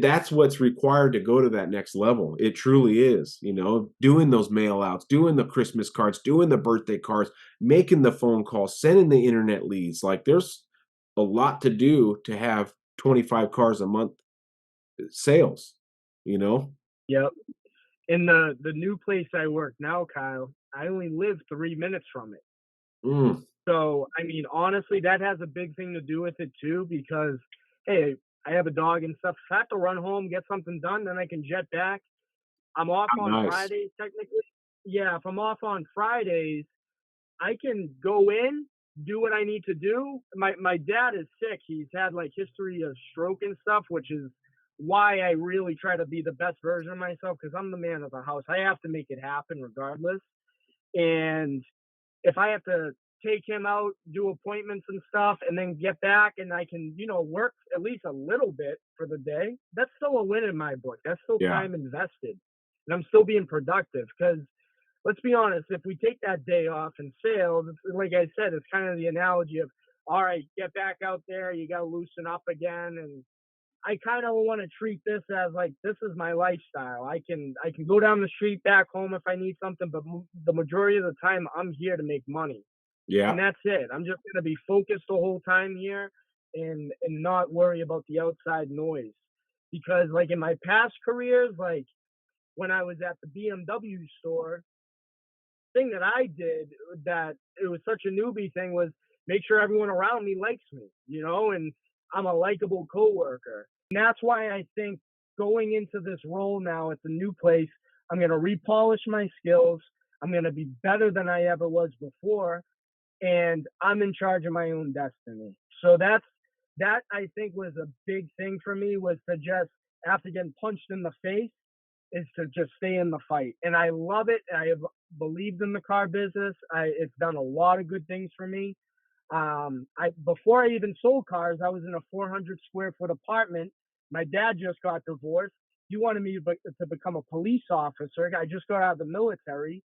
that's what's required to go to that next level. It truly is, doing those mail outs, doing the Christmas cards, doing the birthday cards, making the phone calls, sending the internet leads. Like there's a lot to do to have 25 cars a month sales, you know? Yep. In the new place I work now, Kyle, I only live 3 minutes from it. Mm, So, I mean, honestly, that has a big thing to do with it too, because hey, I have a dog and stuff. If I have to run home, get something done, then I can jet back. I'm off on nice. Fridays, technically. Yeah, if I'm off on Fridays, I can go in, do what I need to do. My dad is sick. He's had like history of stroke and stuff, which is why I really try to be the best version of myself because I'm the man of the house. I have to make it happen regardless. And if I have to take him out, do appointments and stuff, and then get back and I can, work at least a little bit for the day, that's still a win in my book. That's still Yeah. time invested. And I'm still being productive because let's be honest, if we take that day off in sales, like I said, it's kind of the analogy of, all right, get back out there, you got to loosen up again. And I kind of want to treat this as like this is my lifestyle. I can go down the street back home if I need something, but the majority of the time I'm here to make money, Yeah. and that's it. I'm just gonna be focused the whole time here, and not worry about the outside noise, because like in my past careers, like when I was at the BMW store, thing that I did that it was such a newbie thing was make sure everyone around me likes me, and I'm a likable coworker. And that's why I think going into this role now at the new place, I'm going to repolish my skills. I'm going to be better than I ever was before, and I'm in charge of my own destiny. So that I think was a big thing for me, was to just, after getting punched in the face, is to just stay in the fight. And I love it. I have believed in the car business. It's done a lot of good things for me. I before I even sold cars, I was in a 400 square foot apartment. My dad just got divorced. He wanted me to become a police officer. I just got out of the military,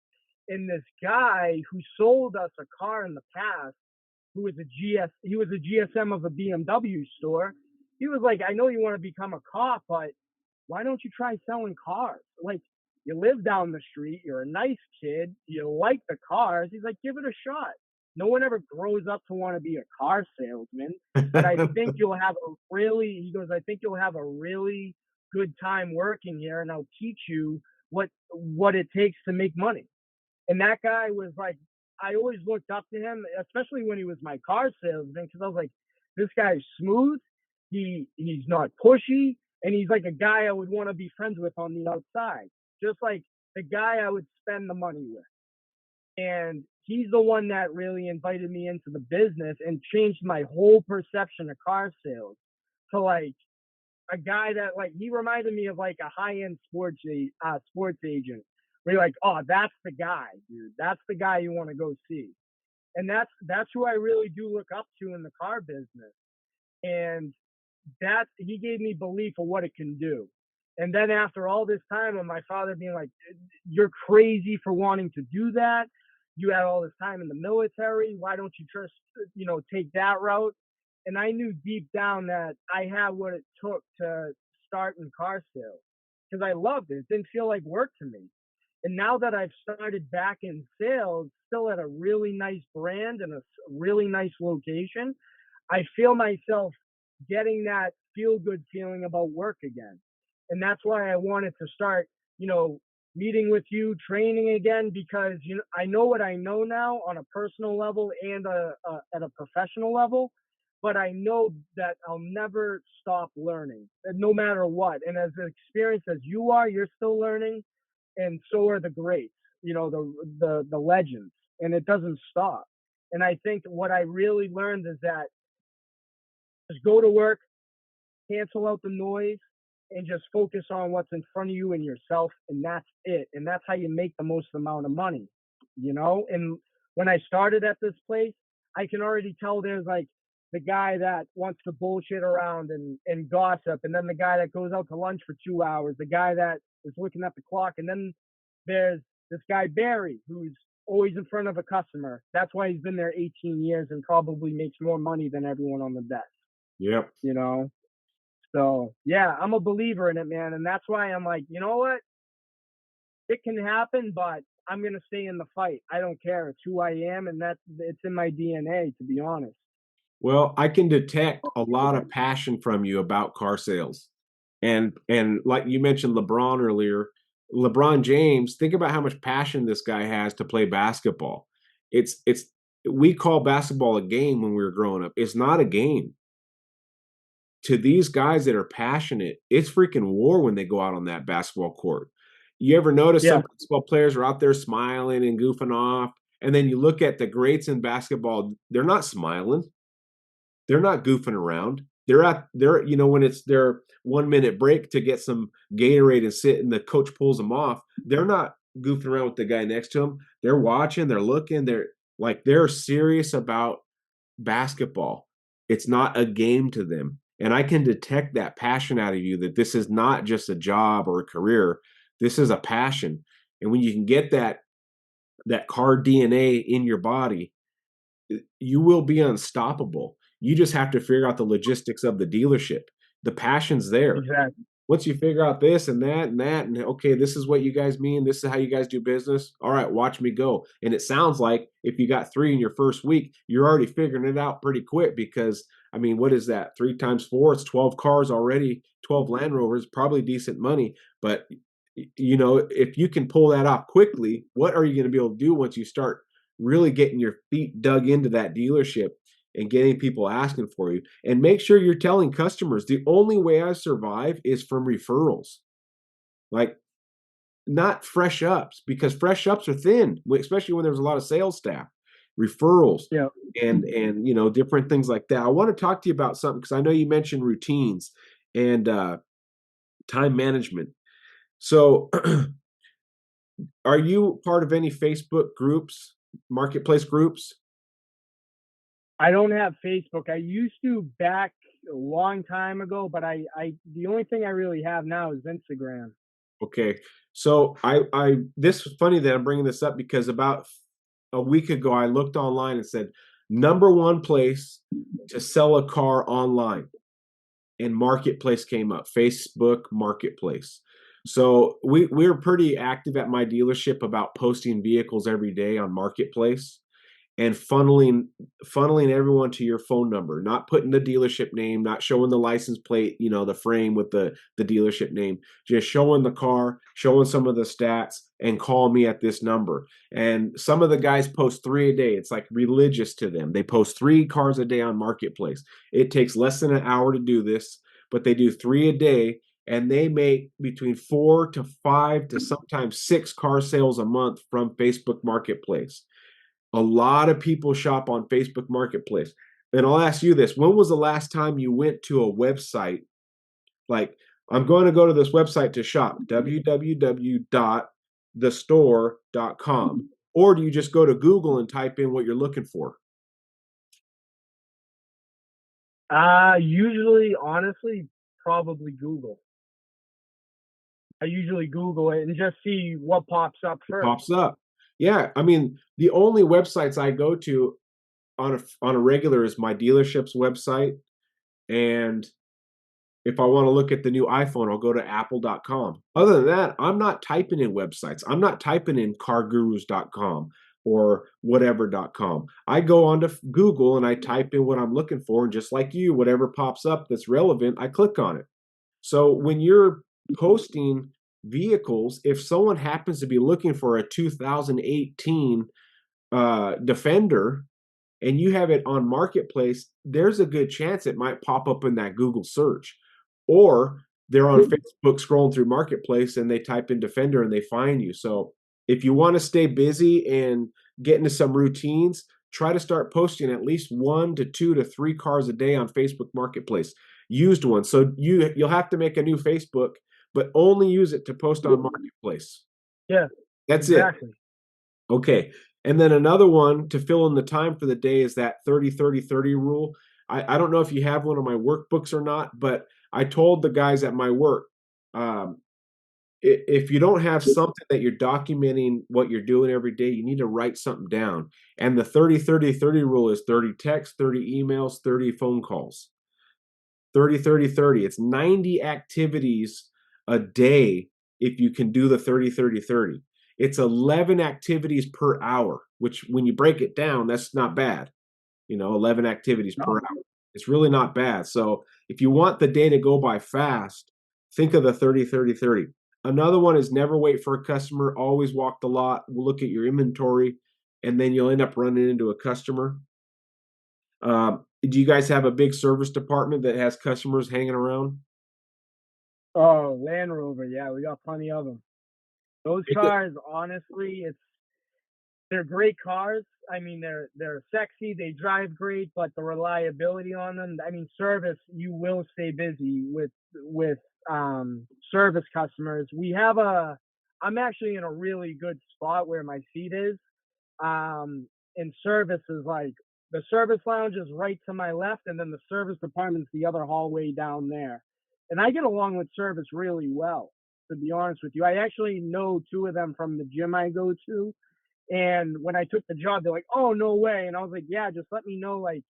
and this guy who sold us a car in the past, he was a GSM of a BMW store. He was like, I know you want to become a cop, but why don't you try selling cars? Like, you live down the street, you're a nice kid, you like the cars. He's like, give it a shot. No one ever grows up to want to be a car salesman, but I think he goes, I think you'll have a really good time working here, and I'll teach you what it takes to make money. And that guy was like, I always looked up to him, especially when he was my car salesman, because I was like, this guy's smooth. He's not pushy, and he's like a guy I would want to be friends with on the outside, just like the guy I would spend the money with. And he's the one that really invited me into the business and changed my whole perception of car sales to like a guy that, like, he reminded me of like a high-end sports agent. Where you're like, oh, that's the guy, dude. That's the guy you want to go see. And that's who I really do look up to in the car business. And that he gave me belief of what it can do. And then after all this time, and my father being like, you're crazy for wanting to do that. You had all this time in the military. Why don't you just, take that route? And I knew deep down that I had what it took to start in car sales, because I loved it. It didn't feel like work to me. And now that I've started back in sales, still at a really nice brand and a really nice location, I feel myself getting that feel good feeling about work again. And that's why I wanted to start, meeting with you, training again, because I know what I know now on a personal level and at a professional level, but I know that I'll never stop learning, no matter what. And as experienced as you are, you're still learning, and so are the greats, the legends, and it doesn't stop. And I think what I really learned is that just go to work, cancel out the noise, and just focus on what's in front of you and yourself, and that's it. And that's how you make the most amount of money, And when I started at this place, I can already tell there's like the guy that wants to bullshit around and gossip, and then the guy that goes out to lunch for 2 hours, the guy that is looking at the clock, and then there's this guy Barry who's always in front of a customer. That's why he's been there 18 years and probably makes more money than everyone on the desk. Yep. So yeah, I'm a believer in it, man. And that's why I'm like, you know what? It can happen, but I'm going to stay in the fight. I don't care. It's who I am. And it's in my DNA, to be honest. Well, I can detect a lot of passion from you about car sales. And like you mentioned LeBron earlier, LeBron James, think about how much passion this guy has to play basketball. It's we call basketball a game when we were growing up. It's not a game. To these guys that are passionate, it's freaking war when they go out on that basketball court. You ever notice some basketball players are out there smiling and goofing off, and then you look at the greats in basketball, they're not smiling. They're not goofing around. When it's their 1 minute break to get some Gatorade and sit and the coach pulls them off, they're not goofing around with the guy next to them. They're watching, they're looking, they're serious about basketball. It's not a game to them. And I can detect that passion out of you, that this is not just a job or a career. This is a passion. And when you can get that car DNA in your body, you will be unstoppable. You just have to figure out the logistics of the dealership. The passion's there. Exactly. Once you figure out this and that and that, and okay, this is what you guys mean, this is how you guys do business. All right, watch me go. And it sounds like if you got 3 in your first week, you're already figuring it out pretty quick, because I mean, what is that? 3 times 4, it's 12 cars already, 12 Land Rovers, probably decent money. But you know, if you can pull that off quickly, what are you going to be able to do once you start really getting your feet dug into that dealership and getting people asking for you? And make sure you're telling customers the only way I survive is from referrals. Like, not fresh ups, because fresh ups are thin, especially when there's a lot of sales staff. Referrals Yeah. and you know, different things like that. I want to talk to you about something because I know you mentioned routines and time management. So, are you part of any Facebook groups, marketplace groups? I don't have Facebook. I used to back a long time ago, but the only thing I really have now is Instagram. Okay. So this is funny that I'm bringing this up because about a week ago I looked online and said number one place to sell a car online, and marketplace came up, Facebook Marketplace. So we're pretty active at my dealership about posting vehicles every day on marketplace and funneling everyone to your phone number, not putting the dealership name, not showing the license plate, you know, the frame with the dealership name, just showing the car, showing some of the stats, and call me at this number. And some of the guys post 3 a day. It's like religious to them. They post 3 cars a day on marketplace. It takes less than an hour to do this, but they do 3 a day, and they make between 4 to 5 to sometimes 6 car sales a month from Facebook Marketplace. A lot of people shop on Facebook Marketplace. And I'll ask you this: when was the last time you went to a website like, I'm going to go to this website to shop, www.thestore.com? Or do you just go to Google and type in what you're looking for? Usually, honestly, probably Google. I usually Google it and just see what pops up It first. pops up. Yeah, I mean, the only websites I go to on a regular is my dealership's website, and if I want to look at the new iPhone, I'll go to apple.com. Other than that, I'm not typing in websites. I'm not typing in cargurus.com or whatever.com. I go onto Google and I type in what I'm looking for. And just like you, whatever pops up that's relevant, I click on it. So when you're posting vehicles, if someone happens to be looking for a 2018 Defender, and you have it on marketplace, there's a good chance it might pop up in that Google search. Or they're on Facebook scrolling through marketplace and they type in Defender and they find you. So if you want to stay busy and get into some routines, try to start posting at least 1 to 2 to 3 cars a day on Facebook Marketplace, used ones. So you'll have to make a new Facebook, but only use it to post on marketplace. Yeah, That's it. exactly. Okay. And then another one to fill in the time for the day is that 30-30-30 rule. I don't know if you have one of my workbooks or not, but I told the guys at my work, um, if you don't have something that you're documenting what you're doing every day, you need to write something down. And the 30-30-30 rule is 30 texts, 30 emails, 30 phone calls. 30-30-30. It's 90 activities a day if you can do the 30-30-30. It's 11 activities per hour, which when you break it down, that's not bad. You know, 11 activities per hour. It's really not bad. So if you want the day to go by fast, think of the 30-30-30. Another one is never wait for a customer, always walk the lot, look at your inventory, and then you'll end up running into a customer. Do you guys have a big service department that has customers hanging around? Oh, Land Rover. Yeah, we got plenty of them. Those It's a, cars, honestly, they're great cars. I mean, they're sexy. They drive great, but the reliability on them. I mean, service. You will stay busy with service customers. I'm actually in a really good spot where my seat is. And service is like the service lounge is right to my left, and then the service department's the other hallway down there. And I get along with service really well, to be honest with you. I actually know 2 of them from the gym I go to. And when I took the job, they're like, "Oh, no way!" And I was like, "Yeah, just let me know. Like,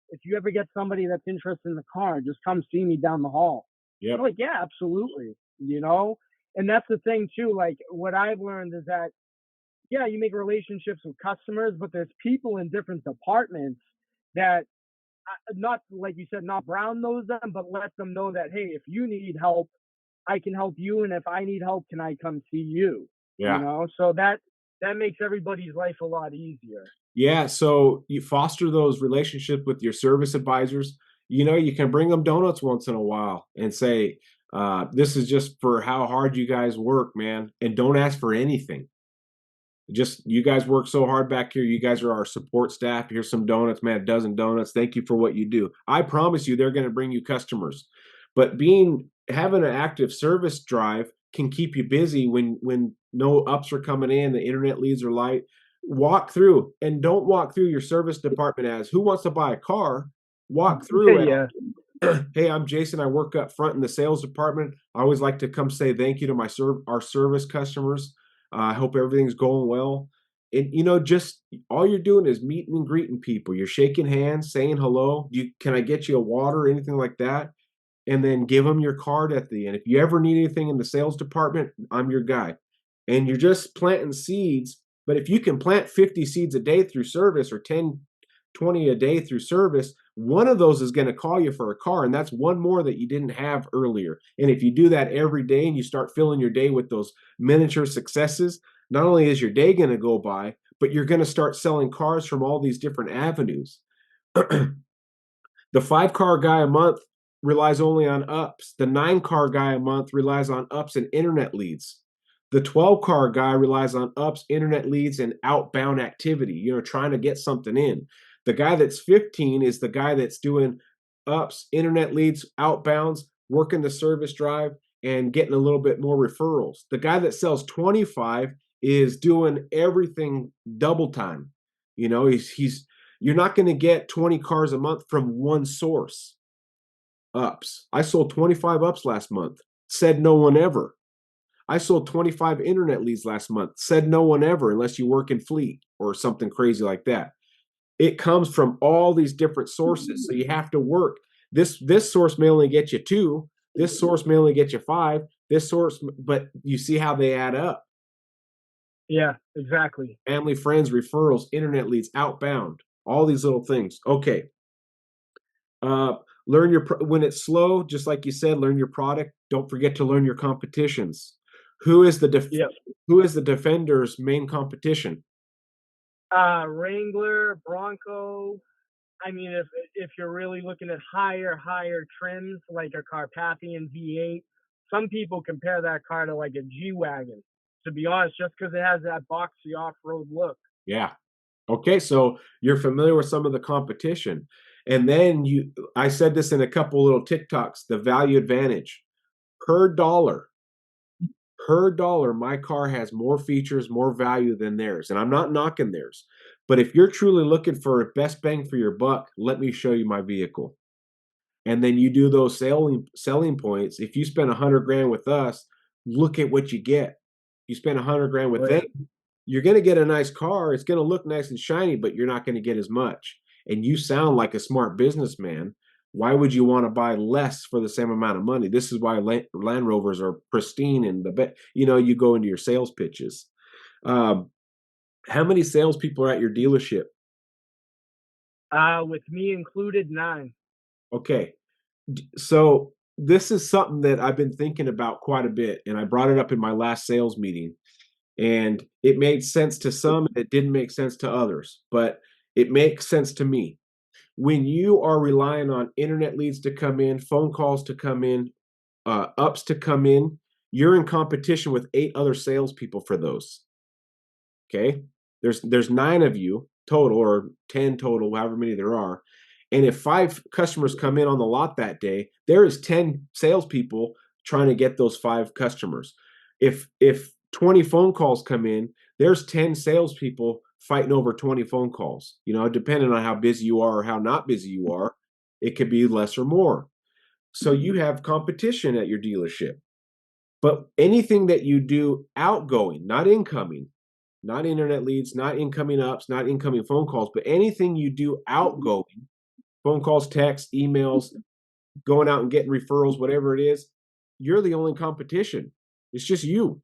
if you ever get somebody that's interested in the car, just come see me down the hall." yep. I'm like, "Yeah, absolutely." You know, and that's the thing too. Like, what I've learned is that yeah, you make relationships with customers, but there's people in different departments that not like you said, not brown nose them, but let them know that, hey, if you need help, I can help you, and if I need help, can I come see you? You Yeah. know, so that makes everybody's life a lot easier. Yeah, so you foster those relationships with your service advisors. You know, you can bring them donuts once in a while and say, "This is just for how hard you guys work, man," and don't ask for anything. Just, "You guys work so hard back here. You guys are our support staff. Here's some donuts, man, a dozen donuts. Thank you for what you do." I promise you they're gonna bring you customers. But having an active service drive can keep you busy when no ups are coming in, the internet leads are light. Walk through, and don't walk through your service department as, "Who wants to buy a car?" Walk through Yeah, "Hey, I'm Jason. I work up front in the sales department. I always like to come say thank you to our service customers. I hope everything's going well." And just all you're doing is meeting and greeting people. You're shaking hands, saying hello. Can I get you a water, anything like that? And then give them your card at the end. If you ever need anything in the sales department, I'm your guy. And you're just planting seeds. But if you can plant 50 seeds a day through service, or 10, 20 a day through service, one of those is going to call you for a car. And that's one more that you didn't have earlier. And if you do that every day and you start filling your day with those miniature successes, not only is your day going to go by, but you're going to start selling cars from all these different avenues. The 5-car guy a month relies only on ups. The 9-car guy a month relies on ups and internet leads. The 12-car guy relies on ups, internet leads, and outbound activity, trying to get something in. The guy that's 15 is the guy that's doing ups, internet leads, outbounds, working the service drive, and getting a little bit more referrals. The guy that sells 25 is doing everything double time. He's You're not going to get 20 cars a month from one source. Ups. I sold 25 ups last month. Said no one ever. I sold 25 internet leads last month. Said no one ever, unless you work in fleet or something crazy like that. It comes from all these different sources. So you have to work. This source may only get you 2. This source may only get you 5. But you see how they add up. yeah, exactly. Family, friends, referrals, internet leads, outbound, all these little things. Okay. Uh, when it's slow, just like you said, learn your product. Don't forget to learn your competitions. Who is the Yeah. who is the Defender's main competition? Wrangler, Bronco. I mean, if you're really looking at higher trims, like a Carpathian V8, some people compare that car to like a G-Wagon, to be honest, just because it has that boxy off-road look. Yeah. Okay, so you're familiar with some of the competition. And then I said this in a couple little TikToks, the value advantage. Per dollar, my car has more features, more value than theirs. And I'm not knocking theirs. But if you're truly looking for best bang for your buck, let me show you my vehicle. And then you do those selling points. If you spend 100 grand with us, look at what you get. You spend 100 grand with Oh them, yeah, you're going to get a nice car. It's going to look nice and shiny, but you're not going to get as much. And you sound like a smart businessman. Why would you want to buy less for the same amount of money? This is why Land Rovers are pristine, and you go into your sales pitches. Um, how many salespeople are at your dealership? with me included, 9. Okay, so this is something that I've been thinking about quite a bit, and I brought it up in my last sales meeting. And it made sense to some, and it didn't make sense to others, but it makes sense to me. When you are relying on internet leads to come in, phone calls to come in, ups to come in, you're in competition with 8 other salespeople for those. Okay, there's 9 of you total, or 10 total, however many there are. And if 5 customers come in on the lot that day, there is 10 salespeople trying to get those 5 customers. If 20 phone calls come in, there's 10 salespeople fighting over 20 phone calls. Depending on how busy you are or how not busy you are, it could be less or more. So you have competition at your dealership. But anything that you do outgoing, not incoming, not internet leads, not incoming ups, not incoming phone calls, but anything you do outgoing, phone calls, texts, emails, going out and getting referrals, whatever it is, you're the only competition. It's just you.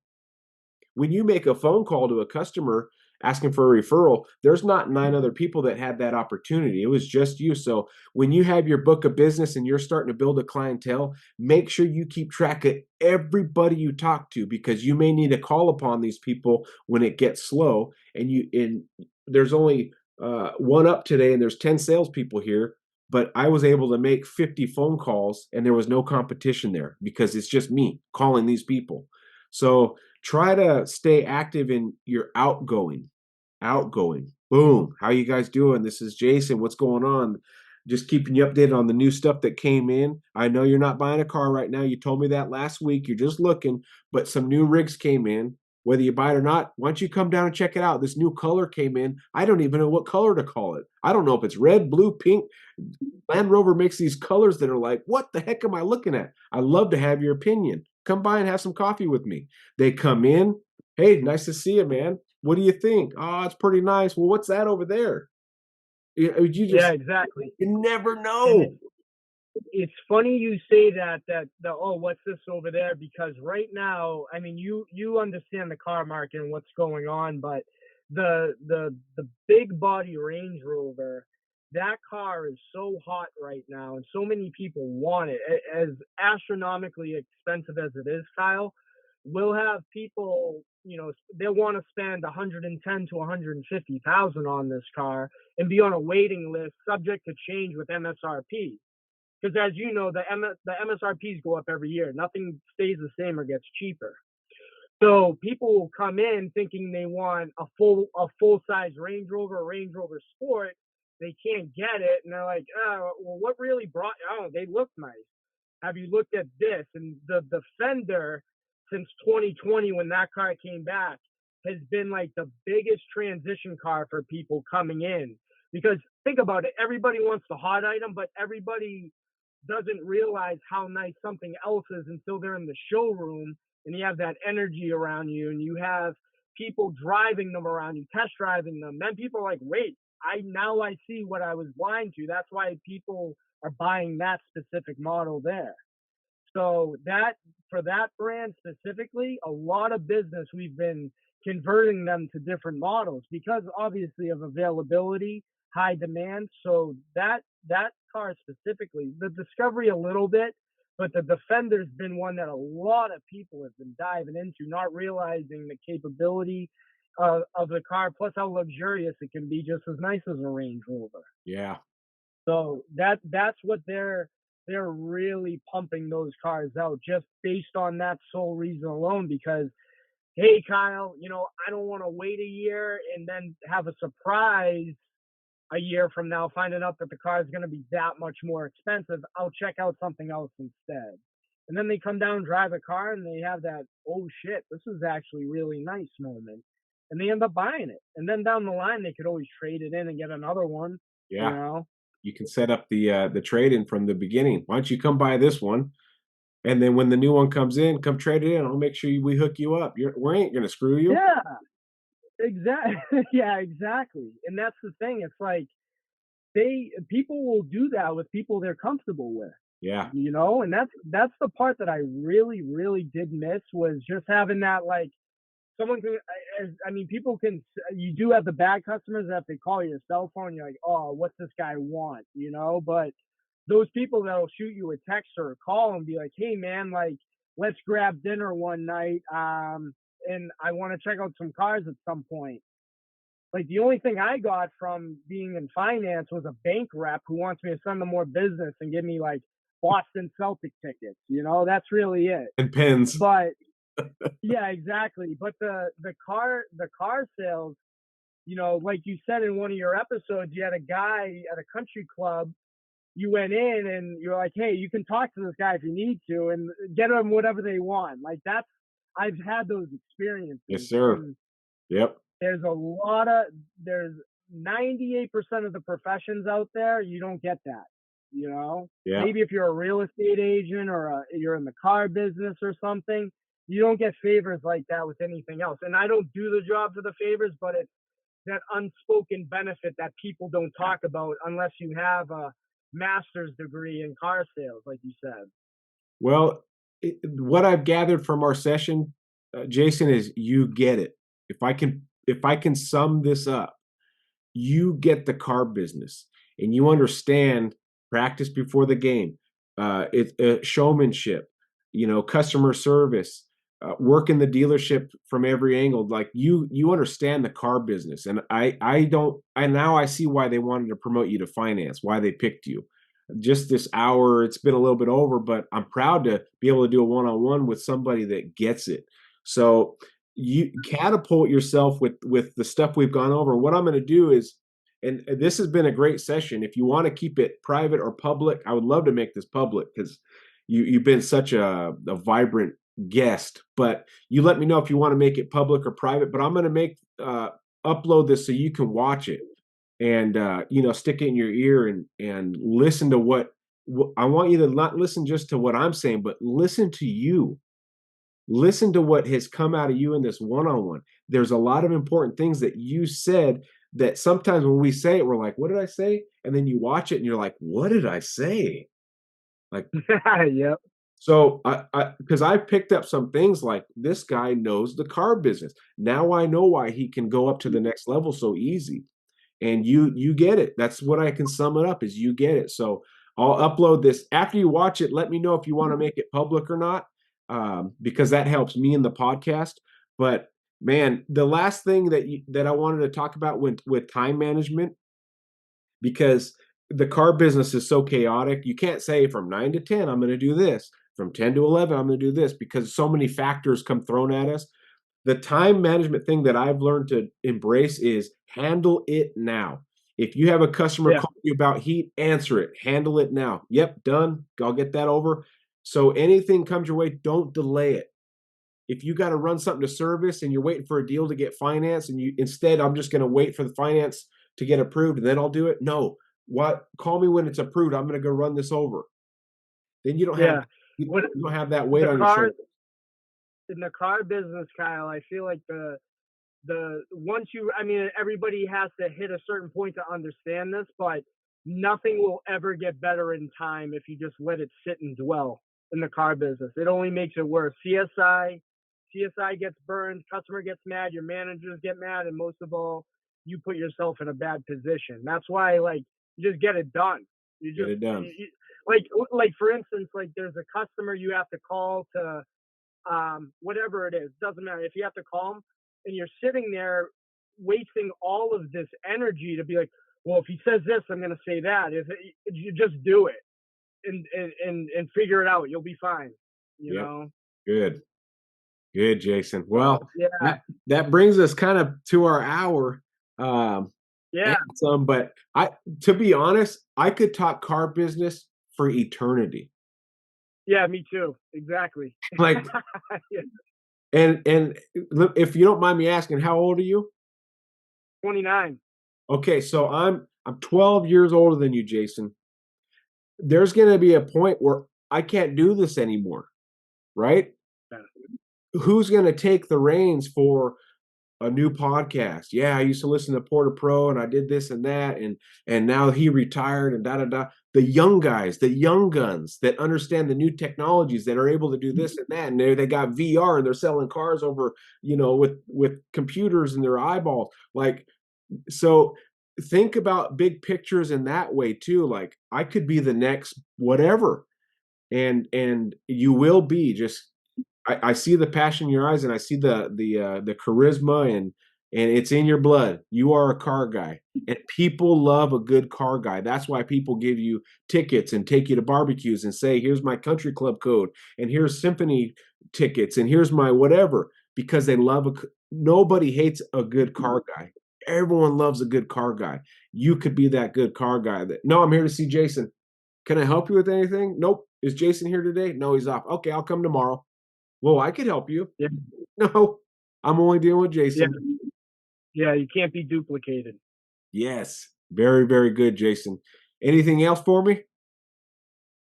When you make a phone call to a customer, asking for a referral, there's not 9 other people that had that opportunity. It was just you. So when you have your book of business and you're starting to build a clientele, make sure you keep track of everybody you talk to, because you may need to call upon these people when it gets slow. And there's only one up today, and there's 10 salespeople here, but I was able to make 50 phone calls and there was no competition there because it's just me calling these people. So try to stay active in your outgoing. Outgoing. Boom. How you guys doing? This is Jason. What's going on? Just keeping you updated on the new stuff that came in. I know you're not buying a car right now. You told me that last week. You're just looking, but some new rigs came in. Whether you buy it or not, why don't you come down and check it out? This new color came in. I don't even know what color to call it. I don't know if it's red, blue, pink. Land Rover makes these colors that are like, what the heck am I looking at? I love to have your opinion. Come by and have some coffee with me. They come in. Hey, nice to see you, man. What do you think? Oh, it's pretty nice. Well, what's that over there? You Yeah, just, exactly. you never And know. it's funny you say that oh, what's this over there, because right now, I mean, you understand the car market and what's going on, but the big body Range Rover, that car is so hot right now and so many people want it. As astronomically expensive as it is, Kyle, we'll have people, they want to spend 110 to 150,000 on this car and be on a waiting list subject to change with MSRP. Because as you know, the MSRPs go up every year. Nothing stays the same or gets cheaper. So people will come in thinking they want a full size Range Rover, or Range Rover Sport. They can't get it, and they're like, oh, well, what really brought? Oh, they look nice. Have you looked at this? And the Fender, since 2020 when that car came back, has been like the biggest transition car for people coming in. Because think about it, everybody wants the hot item, but everybody doesn't realize how nice something else is until they're in the showroom and you have that energy around you and you have people driving them around you, test driving them. Then people are like, wait, I see what I was blind to. That's why people are buying that specific model there. So that, for that brand specifically, a lot of business we've been converting them to different models because obviously of availability, high demand. So that car specifically, the Discovery a little bit, but the Defender's been one that a lot of people have been diving into, not realizing the capability of the car, plus how luxurious it can be, just as nice as a Range Rover. Yeah. So that's what they're really pumping those cars out just based on that sole reason alone. Because hey, Kyle, I don't want to wait a year and then have a surprise a year from now finding out that the car is going to be that much more expensive. I'll check out something else instead. And then they come down and drive a car and they have that, oh shit, this is actually really nice moment. And they end up buying it. And then down the line, they could always trade it in and get another one, you Yeah. know? You can set up the trade-in from the beginning. Why don't you come buy this one? And then when the new one comes in, come trade it in. I'll make sure we hook you up. We ain't gonna screw you. Yeah, exactly. Yeah, exactly. And that's the thing. It's like people will do that with people they're comfortable with, Yeah. and that's the part that I really, really did miss, was just having that, like, someone can, I mean, people can, you do have the bad customers that if they call your cell phone, you're like, oh, what's this guy want, but those people that'll shoot you a text or a call and be like, hey man, like, let's grab dinner one night, and I want to check out some cars at some point. Like, the only thing I got from being in finance was a bank rep who wants me to send them more business and give me like Boston Celtic tickets. That's really it. And pens. But yeah, exactly. But the car sales, like you said in one of your episodes, you had a guy at a country club. You went in and you're like, hey, you can talk to this guy if you need to and get them whatever they want. Like, I've had those Yes, experiences, sir. and Yep. there's 98% of the professions out there, you don't get that. Yeah. Maybe if you're a real estate agent or you're in the car business or something, you don't get favors like that with anything else. And I don't do the job for the favors, but it's that unspoken benefit that people don't talk about unless you have a master's degree in car sales, like you said. Well, what I've gathered from our session, Jason, is you get it. If I can if I can sum this up, you get the car business and you understand practice before the game, showmanship, customer service, work in the dealership from every angle. Like you understand the car business, and I don't. I now I see why they wanted to promote you to finance, why they picked you. Just this hour, it's been a little bit over, but I'm proud to be able to do a one-on-one with somebody that gets it. So you catapult yourself with the stuff we've gone over. What I'm going to do is, and this has been a great session. If you want to keep it private or public, I would love to make this public because you've been such a vibrant guest. But you let me know if you want to make it public or private. But I'm going to upload this so you can watch it and stick it in your ear and listen to what I want you to not listen just to what I'm saying, but listen to you. Listen to what has come out of you in this one-on-one. There's a lot of important things that you said that sometimes when we say it, we're like, what did I say? And then you watch it and you're like, what did I say? Like, Yep. so because I picked up some things like this guy knows the car business. Now I know why he can go up to the next level so easy. And you get it. That's what I can sum it up is you get it. So I'll upload this after you watch it. Let me know if you want to make it public or not, because that helps me in the podcast. But man, the last thing that I wanted to talk about with time management, because the car business is so chaotic. You can't say from 9 to 10 I'm going to do this, from 10 to 11 I'm going to do this, because so many factors come thrown at us. The time management thing that I've learned to embrace is handle it now. If you have a customer Yeah. call you about heat, answer it. Handle it now. Yep, done. I'll get that over. So anything comes your way, don't delay it. If you got to run something to service and you're waiting for a deal to get financed, and you instead, I'm just going to wait for the finance to get approved and then I'll do it. No, what? Call me when it's approved. I'm going to go run this over. Then you don't have Yeah. you When don't have that weight the on your car shoulders. in the car business, Kyle, I feel like the once you, I mean, everybody has to hit a certain point to understand this, but nothing will ever get better in time if you just let it sit and dwell in the car business. It only makes it worse. CSI gets burned, customer gets mad, your managers get mad, and most of all, you put yourself in a bad position. That's why, like, you just get it done. You Get just it done. like for instance, like there's a customer you have to call to whatever it is, doesn't matter. If you have to call them and you're sitting there wasting all of this energy to be like, well, if he says this, I'm going to say that. If you just do it and figure it out, you'll be fine. You Yep. know? Good. Good, Jason. So Well, yeah, that brings us kind of to our hour, and yeah, some. But to be honest, I could talk car business for eternity. yeah, me too. Exactly. Like, Yeah, and if you don't mind me asking, how old are you? 29. Okay, so I'm 12 years older than you, Jason. There's going to be a point where I can't do this anymore, right? Yeah. Who's going to take the reins for a new podcast? Yeah, I used to listen to Poor2Pro and I did this and that, and now he retired and da da da. The young guys, the young guns that understand the new technologies that are able to do this and that, and they got VR and they're selling cars over, with computers in their eyeballs. Like, so think about big pictures in that way too. Like, I could be the next whatever, and you will be. Just I see the passion in your eyes, and I see the charisma, and it's in your blood. You are a car guy, and people love a good car guy. That's why people give you tickets and take you to barbecues and say, "Here's my country club code, and here's symphony tickets, and here's my whatever," because they love nobody hates a good car guy. Everyone loves a good car guy. You could be that good car guy. That no, I'm here to see Jason. Can I help you with anything? Nope. Is Jason here today? No, he's off. Okay, I'll come tomorrow. Well, I could help you. Yeah, No, I'm only dealing with yeah, Jason. yeah. You can't be duplicated. Yes. Very, very good, Jason. Anything else for me?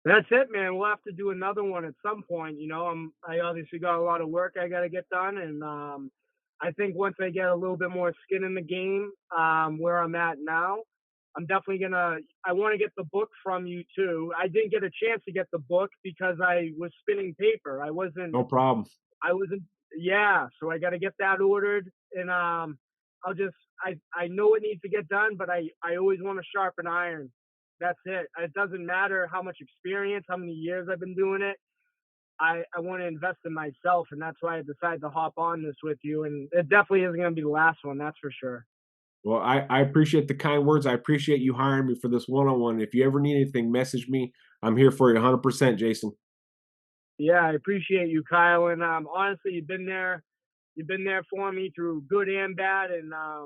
That's it, man. We'll have to do another one at some point. You know, I obviously got a lot of work I got to get done, and I think once I get a little bit more skin in the game, where I'm at now, I'm definitely gonna. I want to get the book from you too. I didn't get a chance to get the book because I was spinning paper. I wasn't. No problem. I wasn't. Yeah, so I got to get that ordered, and I know it needs to get done, but I always want to sharpen iron. That's it. It doesn't matter how much experience, how many years I've been doing it. I want to invest in myself, and that's why I decided to hop on this with you. And it definitely isn't going to be the last one, that's for sure. Well, I appreciate the kind words. I appreciate you hiring me for this one-on-one. If you ever need anything, message me. I'm here for you 100%, Jason. Yeah, I appreciate you, Kyle. And honestly, you've been there for me through good and bad. And I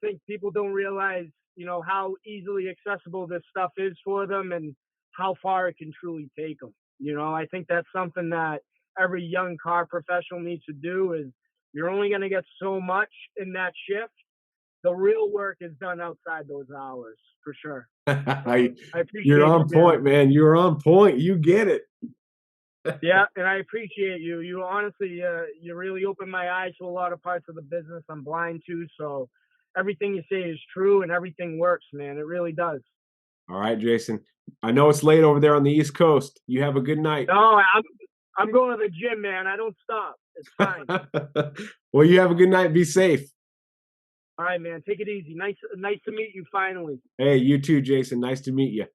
think people don't realize, how easily accessible this stuff is for them and how far it can truly take them. I think that's something that every young car professional needs to do is you're only going to get so much in that shift. The real work is done outside those hours for sure. So I You're appreciate you, on man. point, man. You're on point. You get it. Yeah, and I appreciate you. You honestly, you really opened my eyes to a lot of parts of the business I'm blind to. So everything you say is true, and everything works, man. It really does. All right, Jason. I know it's late over there on the East Coast. You have a good night. No, I'm going to the gym, man. I don't stop. It's fine. Well, you have a good night. Be safe. All right, man. Take it easy. Nice to meet you finally. Hey, you too, Jason. Nice to meet you.